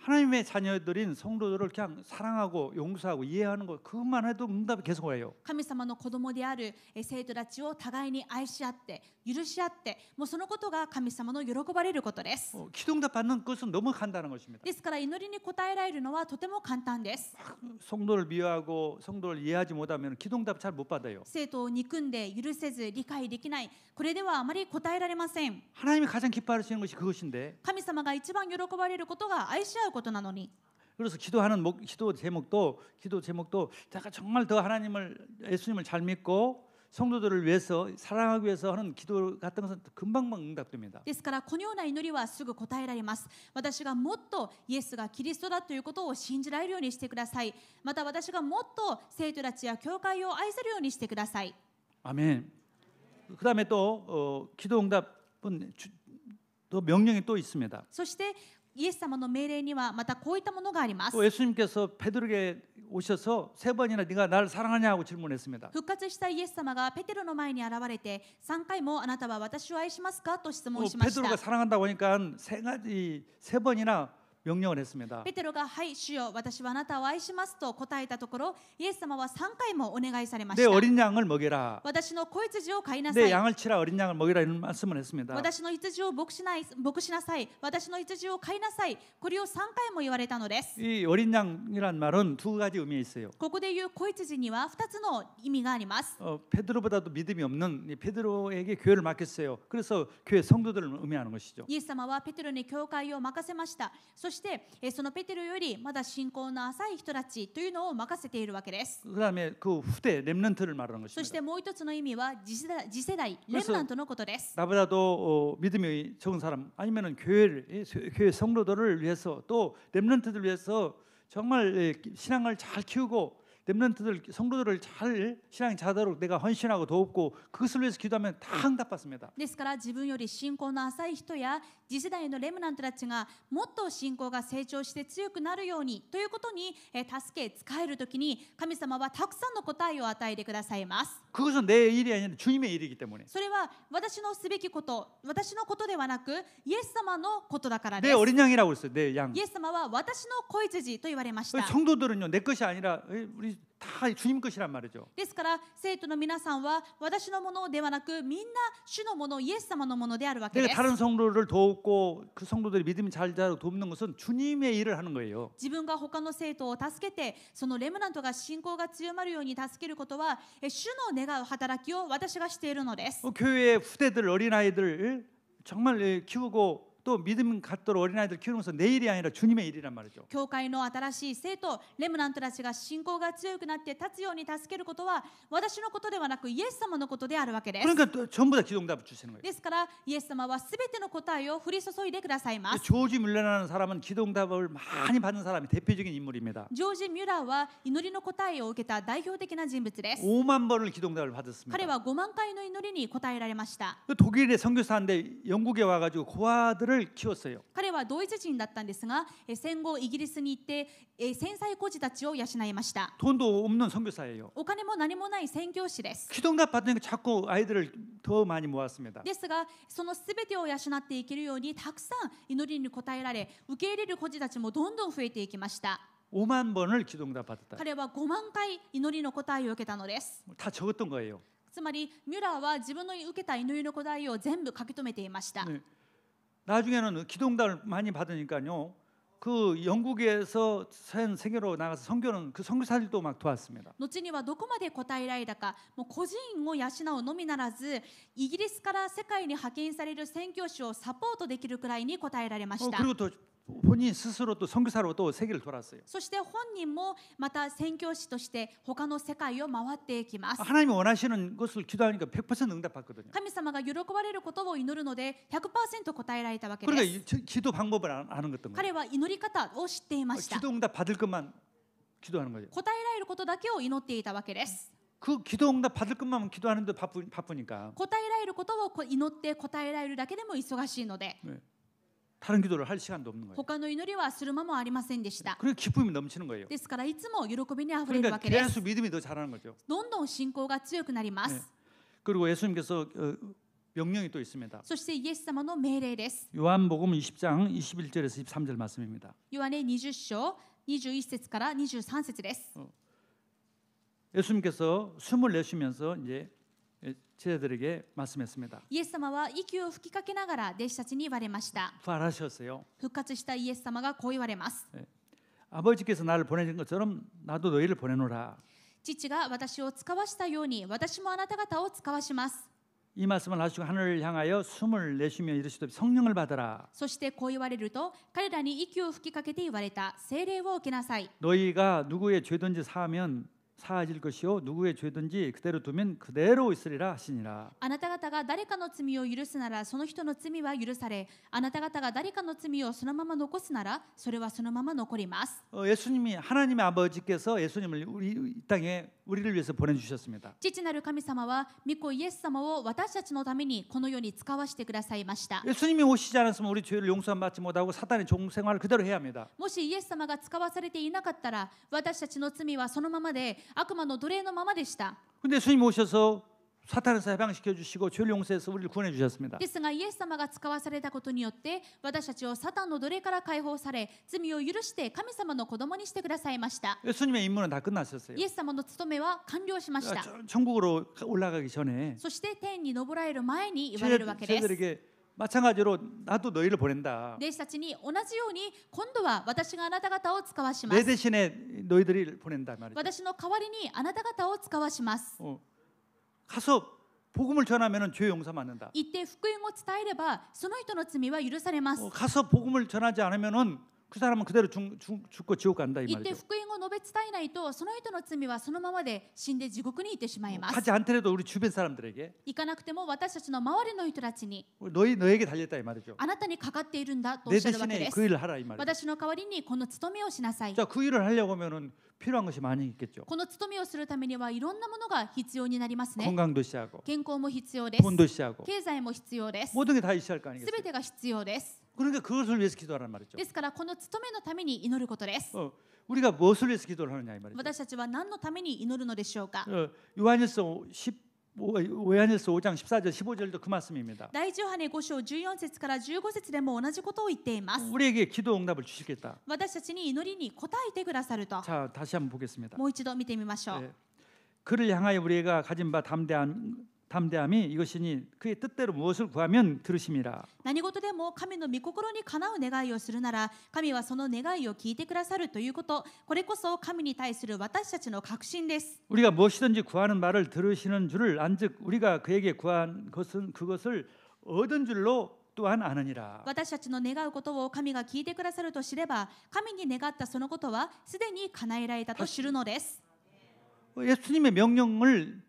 하나님의 자녀들인 성도들을 그냥 사랑하고 용서하고 이해하는 것 그것만 해도 응답이 계속 와요. 神様の子供である生徒たちを互いに愛し合って許し合ってもうそのことが神様の喜ばれることです。 기도응답 받는 것은 너무 간단한 것입니다. ですから祈りに応えられるのはとても簡単です。 성도를 미워하고 성도를 이해하지 못하면 기도응답 잘 못 받아요. 生徒を憎んで許せず理解できないこれではあまり応えられません。 하나님이 가장 기뻐하시는 것이 그것인데 神様が一番喜ばれることが愛し合うことなのに 그래서 기도하는 기도 제목도 제가 정말 더 하나님을 예수님을 잘 믿고 성도들을 위해서 사랑하기 위해서 하는 기도 같은 것은 금방 응답됩니다. ですからこのような祈りはすぐ答えられます。私がもっとイエスがキリストだということを信じられるようにしてください。また私がもっと生徒たちや教会を愛せるようにしてください。 아멘. 그다음에 또 기도 응답은 또 명령이 또 있습니다. そしてイエス様の命令にはまたこういったものがあります。 또 예수님께서 베드로에게 오셔서 3번이나 네가 나를 사랑하냐고 질문했습니다. 復活したイエス様がペテロの前に現れて3回もあなたは私を愛しますかと質問しました。 베드로가 사랑한다고 하니까 3번이나 명령을 했습니다. ペテロがはい主よ私はあなたを愛しますと答えたところイエス様は3回もお願いされまし 내 た。 어린 양을 먹여라. 私の子羊を飼いなさ 내 い。 양을 치라 어린 양을 먹이라 이런 말씀을 했습니다. 私の羊を牧しなさい。私の羊を飼いなさい。これを3回も言われたのです。 이 어린 양이란 말은 두 가지 의미가 있어요. ここで言う子羊には2つの意味があります。 베드로보다도 믿음이 없는 베드로에게 교회를 맡겼어요. 그래서 교회 성도들을 의미하는 것이죠. イエス様はペテロに教会を任せました。そしてそのペテロよりまだ信仰の浅い人たちというのを任せているわけです。 그다음에 그 후대 렘넌트를 말하는 そし 것입니다. てもう一つの意味は次世代レムナントのことです。 나보다도 믿음이 적은 사람 아니면은 교회 성도들을 위해서 또 렘넌트들 위해서 정말 신앙을 잘 키우고 렘넌트들 성도들을 잘 신앙이 자도록 내가 헌신하고 돕고 그것을 위해서 기도하면 다 응답받습니다. ですから自分より信仰の浅い人や次世代のレムナントたちがもっと信仰が成長して強くなるようにということに助け使えるときに神様はたくさんの答えを与えてくださいます。 그것은 내 일이 아니라 주님의 일이기 때문에 それは私のすべきこと私のことではなくイエス様のことだからで 내 す。 어린 양이라고 했어요. 내 양. イエス様は私の子羊と言われました。 성도들은요 내 것이 아니라 우리 다 주님 것이란 말이죠. ですから生徒の皆さんは私のものではなくみんな主のものイエス様のものであるわけで 내가 す。 다른 성도를 돕고 그 성도들이 믿음이 잘 자라고 돕는 것은 주님의 일을 하는 거예요. 自分が他の生徒を助けてそのレムナントが信仰が強まるように助けることは主の願う働きを私がしているのです。 교회의 후대들 어린아이들 정말 키우고 또 믿음 갖도록 어린아이들 키우는 것은 내 일이 아니라 주님의 일이란 말이죠. 教会の新しい生徒レムナントたちが信仰が強くなって立つように助けることは私のことではなくイエス様のことであるわけです。 그러니까 전부 다 기도응답을 주시는 거예요. ですからイエス様はすべての答えを降り注いでくださいます。 조지 뮬러라는 사람은 기도응답을 많이 받은 사람이 대표적인 인물입니다. ジョージ・ミュラーは祈りの答えを受けた代表的な人物です。 5만 번을 기도응답을 彼 받았습니다. は5万回の祈りに答えられました。 독일의 선교사인데 영국에 와가지고 고아들을 키웠어요. 彼はドイツ人だったんですが戦後イギリスに行って戦災孤児たちを養いました。 돈도 없는 선교사예요. お金も何もない宣教師です。 기도응답 받으니까 자꾸 아이들을 더 많이 모았습니다. ですがそのすべてを養っていけるようにたくさん祈りに応えられ受け入れる孤児たちもどんどん増えていきました。 5만 번을 기도응답 받았다. 彼は5万回祈りの答えを受けたのです。 다 적었던 거예요. つまりミュラーは自分の受けた祈りの答えを全部書き留めていました。 네. 나중에는 기도응답을 많이 받으니까요. 그 영국에서 전 세계로 나가서 선교는 그 선교사들도 막 도왔습니다. 後にはどこまで答えられたかもう個人を養うのみならずイギリスから世界に派遣される宣教師をサポートできるくらいに答えられました。 그리고 또 본인 스스로 또 선교사로 또 세계를 돌았어요. そして本人もまた宣教師として他の世界を回っていきます。 하나님이 원하시는 것을 기도하니까 100% 응답받거든요. 神様が喜ばれることを祈るので 100% 答えられたわけで 그러니까 す。 기도 방법을 아는 것던 거예요. 彼は祈り方を知っていました。 기도응답 받을 것만 기도하는 거예요. 答えられることだけを祈っていたわけです。 그 기도응답 받을 것만 기도하는데 바쁘니까 答えられることを祈って答えられるだけでも忙しいので 네. 다른 기도를 할 시간도 없는 거예요. 他の祈りはする間もありませんでした。 그리고 기쁨이 넘치는 거예요. ですからいつも喜びにあふれるわ 그러니까 けです。 계속 믿음이 더 자라는 거죠. どんどん信仰が強くなります。 그리고 예수님께서 명령이 또 있습니다. そしてイエス様の命令です。 요한복음 20장 21절에서 23절 말씀입니다. ヨハネ20章21節から23節です。 예수님께서 숨을 내쉬면서 이제 제자들에게 말씀했습니다. イエス様は息を吹きかけながら弟子たちに言われました。 부활하셨어요. 復活したイエス様がこう言われます。 아버지께서 나를 보내신 것처럼 나도 너희를 보내노라. 父が私を使わしたように私もあなた方を使わします。 이 말씀을 하시고 하늘을 향하여 숨을 내쉬며 이르시되 성령을 받아라. そしてこう言われると彼らに息を吹きかけて言われた。聖霊を受けなさい。 너희가 누구의 죄든지 사하면 사하질 것이요 누구의 죄든지 그대로 두면 그대로 있으리라 하시니라. あなた方が誰かの罪を許すならその人の罪は許され、あなた方が誰かの罪をそのまま残すならそれはそのまま残ります。 예수님이 하나님의 아버지께서 예수님을 우리 이 땅에 우리를 위해서 보내주셨습니다. 父なる神様は御子イエス様を私たちのためにこの世に使わしてくださいました。 예수님이 오시지 않았으면 우리 죄를 용서받지 못하고 사탄의 종 생활을 그대로 해야 합니다. もしイエス様が使わされていなかったら私たちの罪はそのままで悪魔の奴隷のままでした。 근데 예수님이 오셔서 사탄에서 해방시켜 주시고 죄를 용서해서 우리를 구원해 주셨습니다. ですがイエス様が使わされたことによって私たちをサタンの奴隷から解放され罪を許して神様の子供にしてくださいました。 예수님의 임무는 다 끝났었어요. イエス様の務めは完了しました。 천국으로 올라가기 전에 そして天に昇られる前に言われるわけです。 저희들에게 마찬가지로 나도 너희를 보낸다. 弟子たちに同じように今度は私があなた方を使わしま 내 す。 대신에 너희들을 보낸다 말이죠. 私の代わりにあなた方を使わします。 가서 복음을 전하면은 죄 용서 받는다. 行って福音を伝えればその人の罪は許されます。 가서 복음을 전하지 않으면은 그 사람은 그대로 죽고 지옥 간다 이 行って 말이죠. 福音を述べ伝えないとその人の罪はそのままで死んで地獄に行ってしまいます。 가지 않더라도 우리 주변 사람들에게 行かなくても私たちの周りの人たちに 너에게 달렸다 이 말이죠. あなたにかかっているんだとお 내 っしゃるわけ 대신에 です。 그 일을 하라 이 말이죠. 私の代わりにこの務めをしなさい。 자, 그 일을 하려고 하면은 필요한 것이 많이 있겠죠. この務めをするためにはいろんなものが必要になりますね。 건강도 있어야 하고 健康も必要です。 돈도 있어야 하고 経済も必要です。 모든 게 다 있어야 할 거 す 아니겠어요. べてが必要です。 그러니까 그것을 위해서 기도하란 말이죠. ですからこの務めのために祈ることです。 우리가 무엇을 위해서 기도를 하느냐 이 말이죠. 私たちは何のために祈るのでしょうか。 요한일서 5장 14절 15절도 그 말씀입니다. 第一ヨハネ5章14節から15節でも同じことを言っています。 우리에게 기도 응답을 주시겠다. 私たちに祈りに応えてくださると。 자, 다시 한번 보겠습니다. もう一度見てみましょう。 예. 그를 향하여 우리가 가진 바 담대함이 이것이니 그의 뜻대로 무엇을 구하면 들으심이라. 何事でも神の御心にかなう願いをするなら神はその願いを聞いてくださるということ、これこそ神に対する私たちの確信です。 우리가 무엇이든지 구하는 말을 들으시는 줄을 안즉 우리가 그에게 구한 것은 그것을 얻은 줄로 또한 아느니라. 私たちの願うことを神が聞いてくださると知れば神に願ったそのことはすでに叶えられたと知るのです。 예수님의 명령을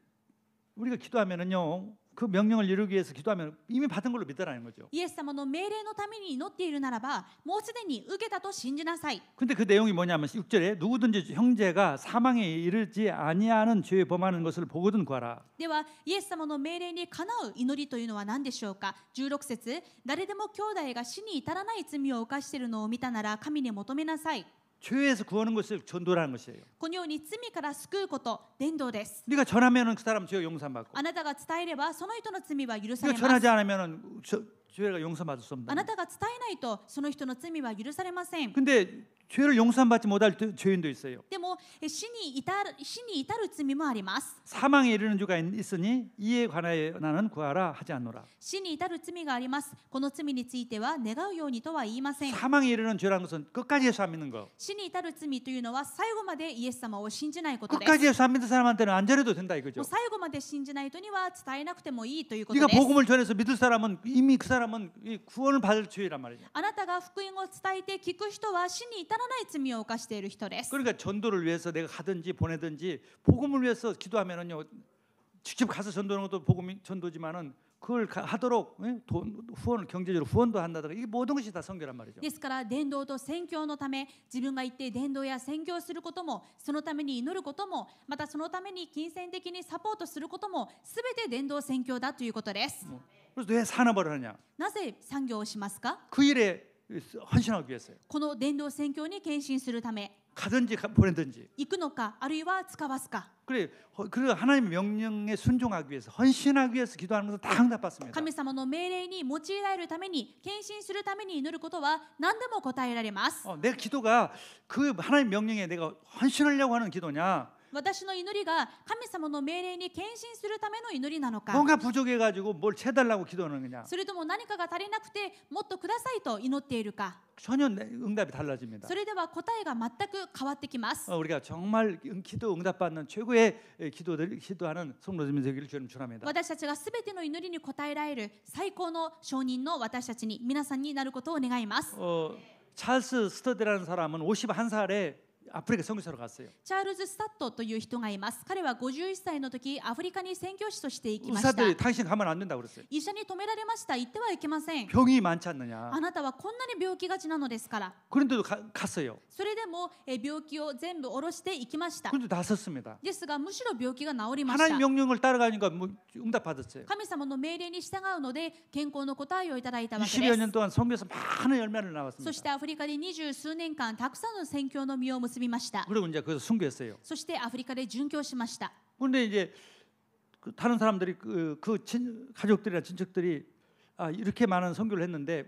우리가 기도하면은요, 그 명령을 이루기 위해서 기도하면 이미 받은 걸로 믿으라는 거죠. イエス様の命令のために祈っているならばもうすでに受けたと信じなさい。 근데 그 내용이 뭐냐면 6절에 누구든지 형제가 사망에 이르지 아니하는 죄에 범하는 것을 보거든 구하라. ではイエス様の命令にかなう祈りというのは何でしょうか。16節、誰でも兄弟が死に至らない罪を犯しているのを見たなら神に求めなさい。 죄에서 구하는 것을 전도라는 것이에요. このように罪から救うこと伝道です。 네가 전하면은 그 사람 죄 용서받고. あなたが伝えればその人の罪は許さ 네가 れます。 전하지 않으면은 죄가 용서받을 수 あ 없다. なたが伝えないとその人の罪は許されません。 근데 죄를 용서받지 못할 죄인도 있어요. でも死に至る罪もあります。 사망에 이르는 죄가 있으니 이에 관하여 나는 구하라 하지 않노라. 死に至る罪があります。この罪については願うようにとは言いません。 사망에 이르는 죄라는 것은 끝까지 예수 안 믿는 거. 死に至る罪というのは最後までイエス様を信じないことです。 끝까지 예수 안 믿는 사람한테는 안 전해도 된다 も 이거죠. う最後まで信じない人には伝えなくてもいいということ 네가 です。 복음을 전해서 믿을 사람은 이미 그 사람은 구원을 받을 죄란 말이죠. あなたが福音を伝えて聞く人は死に至らない罪を犯している人です。 그러니까 전도를 위해서 내가 가든지 보내든지 복음을 위해서 기도하면은요, 직접 가서 전도하는 것도 복음이 전도지만은 그걸 하도록 후원 경제적으로 후원도 한다든가 이게 모든 것이 다 선교란 말이죠. ですから伝道と宣教のため自分が行って伝道や宣教することもそのために祈ることもまたそのために金銭的にサポートすることもすべて伝道宣教だということです。 그래서 왜 산업을 하느냐? なぜ産業をしますか。 그 일에 헌신하기 위해서요. この伝道宣教に献身するため。 가든지 보내든지. 行くのかあるいは使わすか。 그래 하나님의 명령에 순종하기 위해서 헌신하기 위해서 기도하는 것은 다 응답받습니다. 神様の命令に用いられるために献身するために祈ることは何でも答えられます。 내 기도가 그 하나님 명령에 내가 헌신하려고 하는 기도냐? 私の祈りが神様の命令に献身するための祈りなのか、 뭔가 부족해가지고 뭘 채달라고 기도하는 거냐? それとも何かが足りなくてもっとくださいと祈っているか、 전혀 응답이 달라집니다. それでは答えが全く変わってきます。 우리가 정말 기도 응답받는 최고의 기도하는 성도님들 되기를 주님 축원합니다. 私たちがすべての祈りに応えられる最高の証人の私たちに皆さんになることを願います。 찰스 스터디라는 사람은 51살에 아프리카 선교사로 갔어요. チャールズ・スタットという人がいます。彼は51歳の時アフリカに宣教師として行きました。 의사들이 당신 가면 안 된다고 그랬어요. 医者に止められました。行ってはいけません。 병이 많지 않느냐. あなたはこんなに病気がちなのですから。 그런데도 갔어요. それでも病気を全部下ろして行きました。 그런데 나섰습니다. ですがむしろ病気が治りました。 하나님 명령을 따라가니까 뭐 응답 받았어요. 神様の命令に従うので健康の答えをいただいたわけ 20여 で 년 す。 동안 선교에서 많은 열매를 そ 나왔습니다. してアフリカで20数年間たくさんの宣教の実を結びました。 그리고 이제 거기서 순교했어요. そしてアフリカで殉教しました。 그런데 이제 다른 사람들이 가족들이나 친척들이 이렇게 많은 선교를 했는데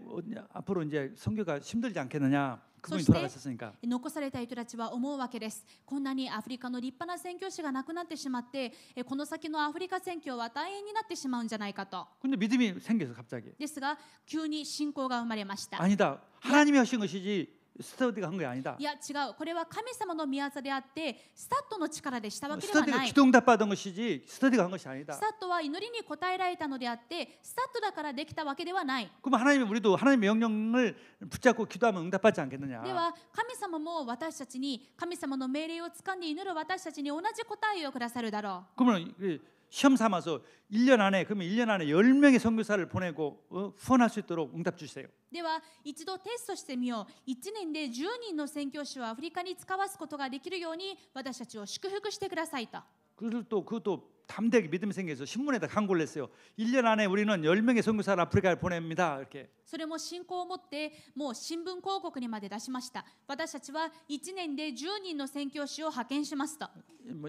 앞으로 이제 선교가 힘들지 않겠느냐. 그분이 돌아가셨으니까. 残された人たちは思うわけです。こんなにアフリカの立派な宣教師が亡くなってしまってこの先のアフリカ宣教は大変になってしまうんじゃないかと。 근데 믿음이 생겨서 갑자기. ですが急に信仰が生まれました。 아니다. 하나님이 하신 것이지 스터디가 한 게 아니다. いや違う、これは神様の御業であってスタッドの力でしたわけでは 스터디가 ない。 기도 응답 받은 것이지 스터디가 한 것이 아니다. スタッドは祈りに応えられたのであってスタッドだからできたわけではない。 그럼 우리도 하나님의 명령을 붙잡고 기도하면 응답받지 않겠느냐. では神様も私たちに神様の命令を掴んで祈る私たちに同じ答えをくださるだろう。 그러면 시험 삼아서 1년 안에 10명의 선교사를 보내고 후원할 수 있도록 응답 주세요. では一度テストしてみよう。1年で10人の宣教師をアフリカに使わすことができるように私たちを祝福してくださいと。 그것도 담대하게 믿음이 생겨서 신문에다 광고를 냈어요. 1년 안에 우리는 10명의 선교사를 아프리카에 보냅니다. 이렇게. それも信仰を持ってもう新聞広告にまで出しました。私たちは1年で10人の宣教師を派遣しますと。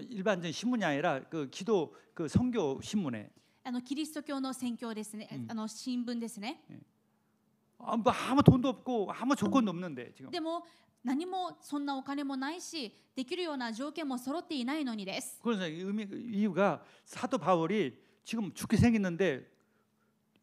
일반적인 신문이 아니라 그 선교 신문에 キリスト教の宣教ですね。新聞ですね。 아무 돈도 없고 아무 조건도 없는데 지금. でも何もそんなお金もないしできるような条件も揃っていないのにです。 그래서 이유가 사도 바울이 지금 죽게 생겼는데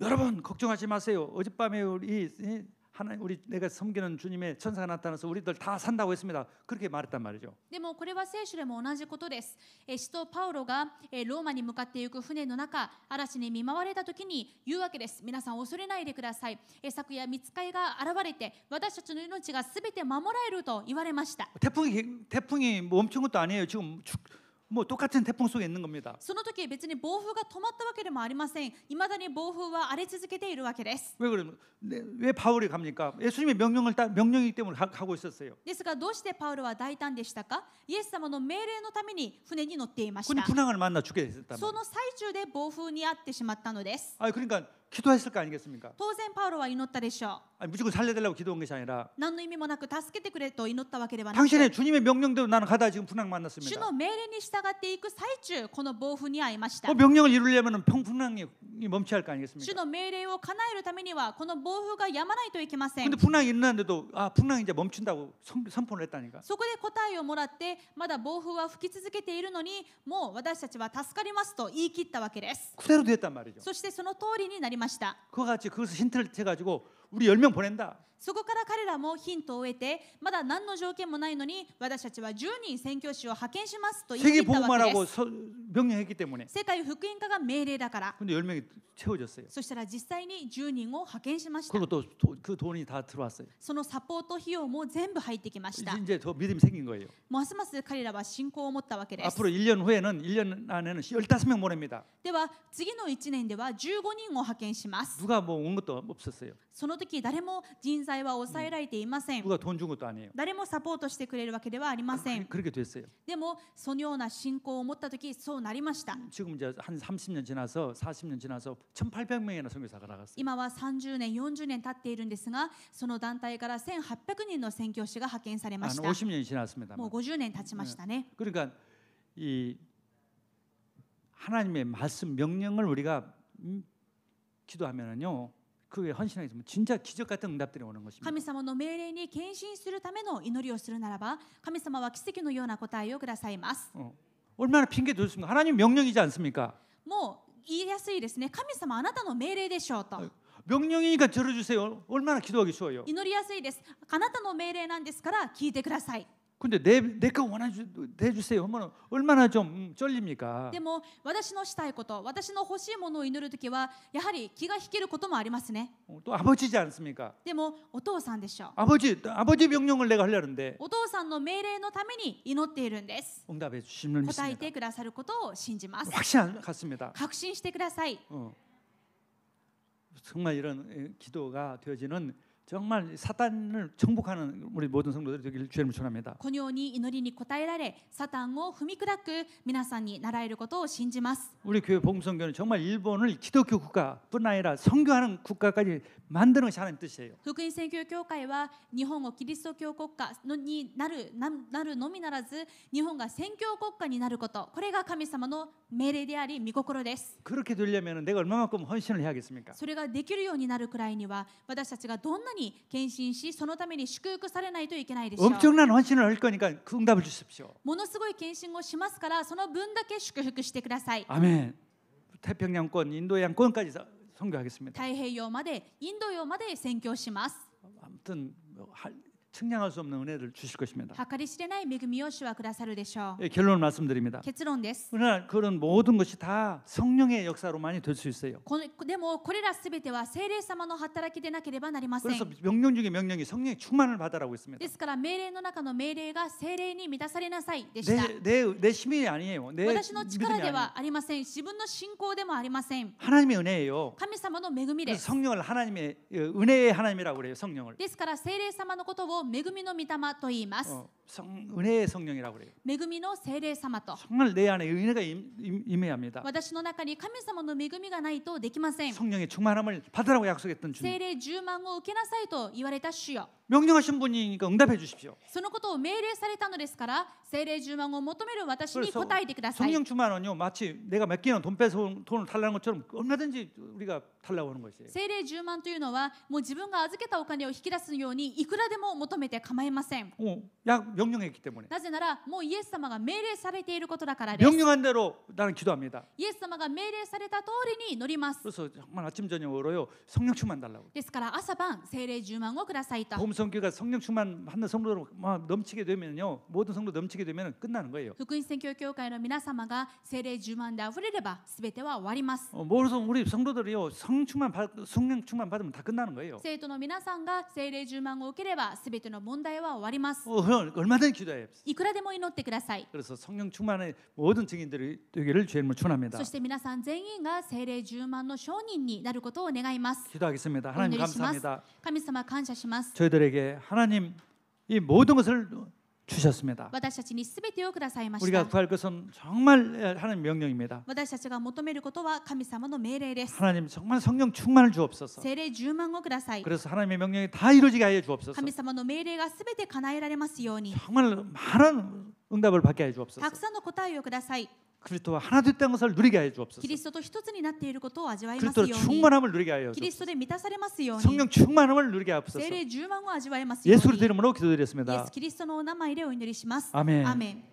여러분 걱정하지 마세요. 어젯밤에 우리 내가 섬기는 주님의 천사가 나타나서 우리들 다 산다고 했습니다. 그렇게 말했단 말이죠. でもこれは聖書でも同じことです。使徒パウロがローマに向かっていく船の中、嵐に見舞われた時に言うわけです。皆さん恐れないでください。昨夜御使いが現れて私たちの命がすべて守られると言われました。 태풍이 멈춘 것도 아니에요. 지금 뭐 똑같은 태풍 속에 있는 겁니다. その時別に暴風が止まったわけでもありません。未だに暴風は荒れ続けているわけです。 왜 그러면 왜 바울이 갑니까? 예수님의 명령이기 때문에 가고 있었어요. ですがどうしてパウロは大胆でしたか？イエス様の命令のために船に乗っていまし 근데 た。 분황을 만나 죽게 됐단 そ 말이에요. の最中で暴風に遭ってしまったのです。 그러니까 기도했을 거 아니겠습니까? 当然パウロは祈ったでしょう。 무조건 살려달라고 기도한 것이 아니라 何の意味もなく助けてくれと祈ったわけではなく、 당신의 주님의 명령대로 나는 가다 지금 분황 主 만났습니다. の命令に従っていく最中この暴風に遭いました。 명령을 이루려면 분황이 멈춰야 할 거 主 아니겠습니까? の命令を叶えるためにはこの暴風が止まないといけません。 근데 분황이 일어났는데도 분황이 이제 멈춘다고 선포를 했다니까. そこで答えをもらってまだ暴風は吹き続けているのにもう私たちは助かりますと言い切ったわけです。 그대로 됐단 말이죠. そしてその通りになりました。 그와 같이 그것을 힌트를 해가지고 우리 10명 보낸다. そこから彼らもヒントを得てまだ何の条件もないのに私たちは10人宣教師を派遣しますと言い 세계 切ったわけで 복음화라고 す。 명령했기 때문에. 世界福音化が命令だから。 근데 10명이 채워졌어요. そしたら実際に10人を派遣しました。 그리고 또 그 돈이 다 들어왔어요. そのサポート費用も全部入ってきました。 이제 더 믿음이 생긴 거예요. ますます彼らは信仰を持ったわけです。 앞으로 1년 후에는 1년 안에는 15명 보냅니다. では次の1年では15人を派遣します。 누가 뭐 온 것도 없었어요. その時誰も人材は抑えられていません。 누가 돈 준 것도 아니에요. 誰もサポートしてくれるわけではありません。 그렇게 됐어요. でもそのような信仰を持った時そうなりました。 지금 이제 한 30년 지나서 40년 지나서 1,800명이나 선교사가 나갔어요. 今は30年40年経っているんですが、その団体から1800人の宣教師が派遣されま 한 した。 50년이 지났습니다. もう50年経ちましたね。 그러니까 이 하나님의 말씀 명령을 우리가 기도하면은요. 그게 헌신하게 되면 진짜 기적 같은 응답들이 오는 것입니다. 神様の命令に献身するための祈りをするならば、神様は奇跡のような答えをくださいます。 얼마나 핑계 좋습니까? 하나님 명령이지 않습니까? もう言いやすいですね。神様あなたの命令でしょうと。 명령이니까 들어주세요. 얼마나 기도하기 쉬워요. 祈りやすいです。あなたの命令なんですから聞いてください。 근데 내거 내주세요 하면 얼마나 좀 쩔립니까? でも私のしたいこと、私の欲しいものを祈るときはやはり気が引けることもありますね。 또 아버지지 않습니까? でもお父さんでしょう。 아버지 명령을 내가 하려는데 お父さんの命令のために祈っているんです。 응답해 주심을 答え 믿습니다. てくださることを信じます。 확신 갖습니다. 確信してください。 정말 이런 기도가 되어지는 정말 사탄을 정복하는 우리 모든 성도들이 되기를 주님을 축원합니다. このように祈りに応えられ、サタンを踏み砕く皆さんになられることを信じます。 우리 교회 복음선교는 정말 일본을 기독교 국가뿐 아니라 선교하는 국가까지 만드는 것이 하나님 뜻이에요. 福音宣教協会は日本をキリスト教国家になるのみならず、日本が宣教国家になること、これが神様の命令であり御心です。 그렇게 되려면 내가 얼마만큼 헌신을 해야겠습니까? それができるようになるくらいには、私たちがどんなに献身し、そのために祝福されないといけないでしょう。 엄청난 헌신을 할 거니까 그 응답을 주십시오. ものすごい献身をしますから、その分だけ祝福してください。 아멘. 태평양권, 인도양권까지 선교하겠습니다. 太平洋まで、インド洋まで宣教します。 아무튼 측량할 수 없는 은혜를 주실 것입니다. 計り知れない恵みを主はくださるでしょう。 결론을 말씀드립니다. 結論です。 그러나 그런 모든 것이 다 성령의 역사로만이 될 수 있어요. でもこれらすべては聖霊様の働きでなければなりません。 그래서 명령 중에 명령이 성령의 충만을 받으라고 있습니다. ですから命令の中の命令が聖霊に満たされなさいでした。 내 힘이 아니에요. 내 私の力 믿음이 で 아니에요. はありません。自分の信仰でもありません。 하나님의 은혜예요. 神様の恵みで 그래서 す。 성령을 하나님의 은혜의 하나님이라고 그래요. 성령을. ですから聖霊様のことを恵みの御霊と言います。 은혜의 성령이라고 그래요. 恵みの聖霊様と。 정말 내 안에 은혜가 임해야 합니다. 私の中に神様の恵みがないとできません。 성령의 충만함을 받으라고 약속했던 聖 주님. 霊10万を受けなさいと言われた主よ。 명령하신 분이니까 응답해 주십시오. そのことを命令されたのですから、聖霊10万を求める私に答えてください。 성령 충만은요 마치 내가 맡기는 돈 빼서 돈을 달라는 것처럼 얼마든지 우리가 달라고 하는 것이에요. 聖霊10万というのはもう自分が預けたお金を引き出すようにいくらでも求めて構いません。 약 명령했기 때문에 なぜならもうイエス様が命令されていることだからです。 명령한 대로 나는 기도합니다. イエス様が命令された通りに祈ります。 그래서 정말 아침 저녁으로요 성령 충만 달라고. ですから朝晩聖霊10万をくださいと。 복음성교가 성령 충만하는 성도로 막 넘치게 되면요 모든 성도 넘치게 되면 끝나는 거예요. 福音宣教協会の皆様が聖霊10万であふれればすべては終わります。 모든 우리 성도들이요 성령 충만 받으면 다 끝나는 거예요. 生徒の皆さんが聖霊10万を受ければすべての問題は終わります。 얼마든지 기도해요. いくらでも祈ってください。 그래서 성령 충만의 모든 증인들이 되기를 주님을 축원합니다. そして皆さん全員が聖霊10万の証人になることを願います。 기도하겠습니다. お 하나님 祈りします。 감사합니다. 神様感謝します。 저희들에게 하나님 이 모든 것을 주셨습니다. 私たちにすべてをくださいまし 우리가 た。 구할 것은 정말 하나님 명령입니다. 私たちが求めることは神様の命令です。 하나님 정말 성령 충만을 주옵소서. 聖霊10万をください。 그래서 하나님의 명령이 다 이루어지게 하여 주옵소서. 神様の命令がすべて叶えられますように。 정말 많은 응답을 받게 하여 주옵소서. たくさんの答えをください。 그리스도와 하나 됐다는 것을 누리게 하여 주옵소서. キリストと一つになっていることを味わいます 그리스도로 ように。 충만함을 누리게 하여 キリスト 주옵소서. で満たされますように。 성령 충만함을 누리게 하옵소서. 聖霊10万を味わいますよう 예수를 に。 이름으로 イエ 기도드렸습니다. ス・キリストのお名前でお祈りします。 아멘. アーメン。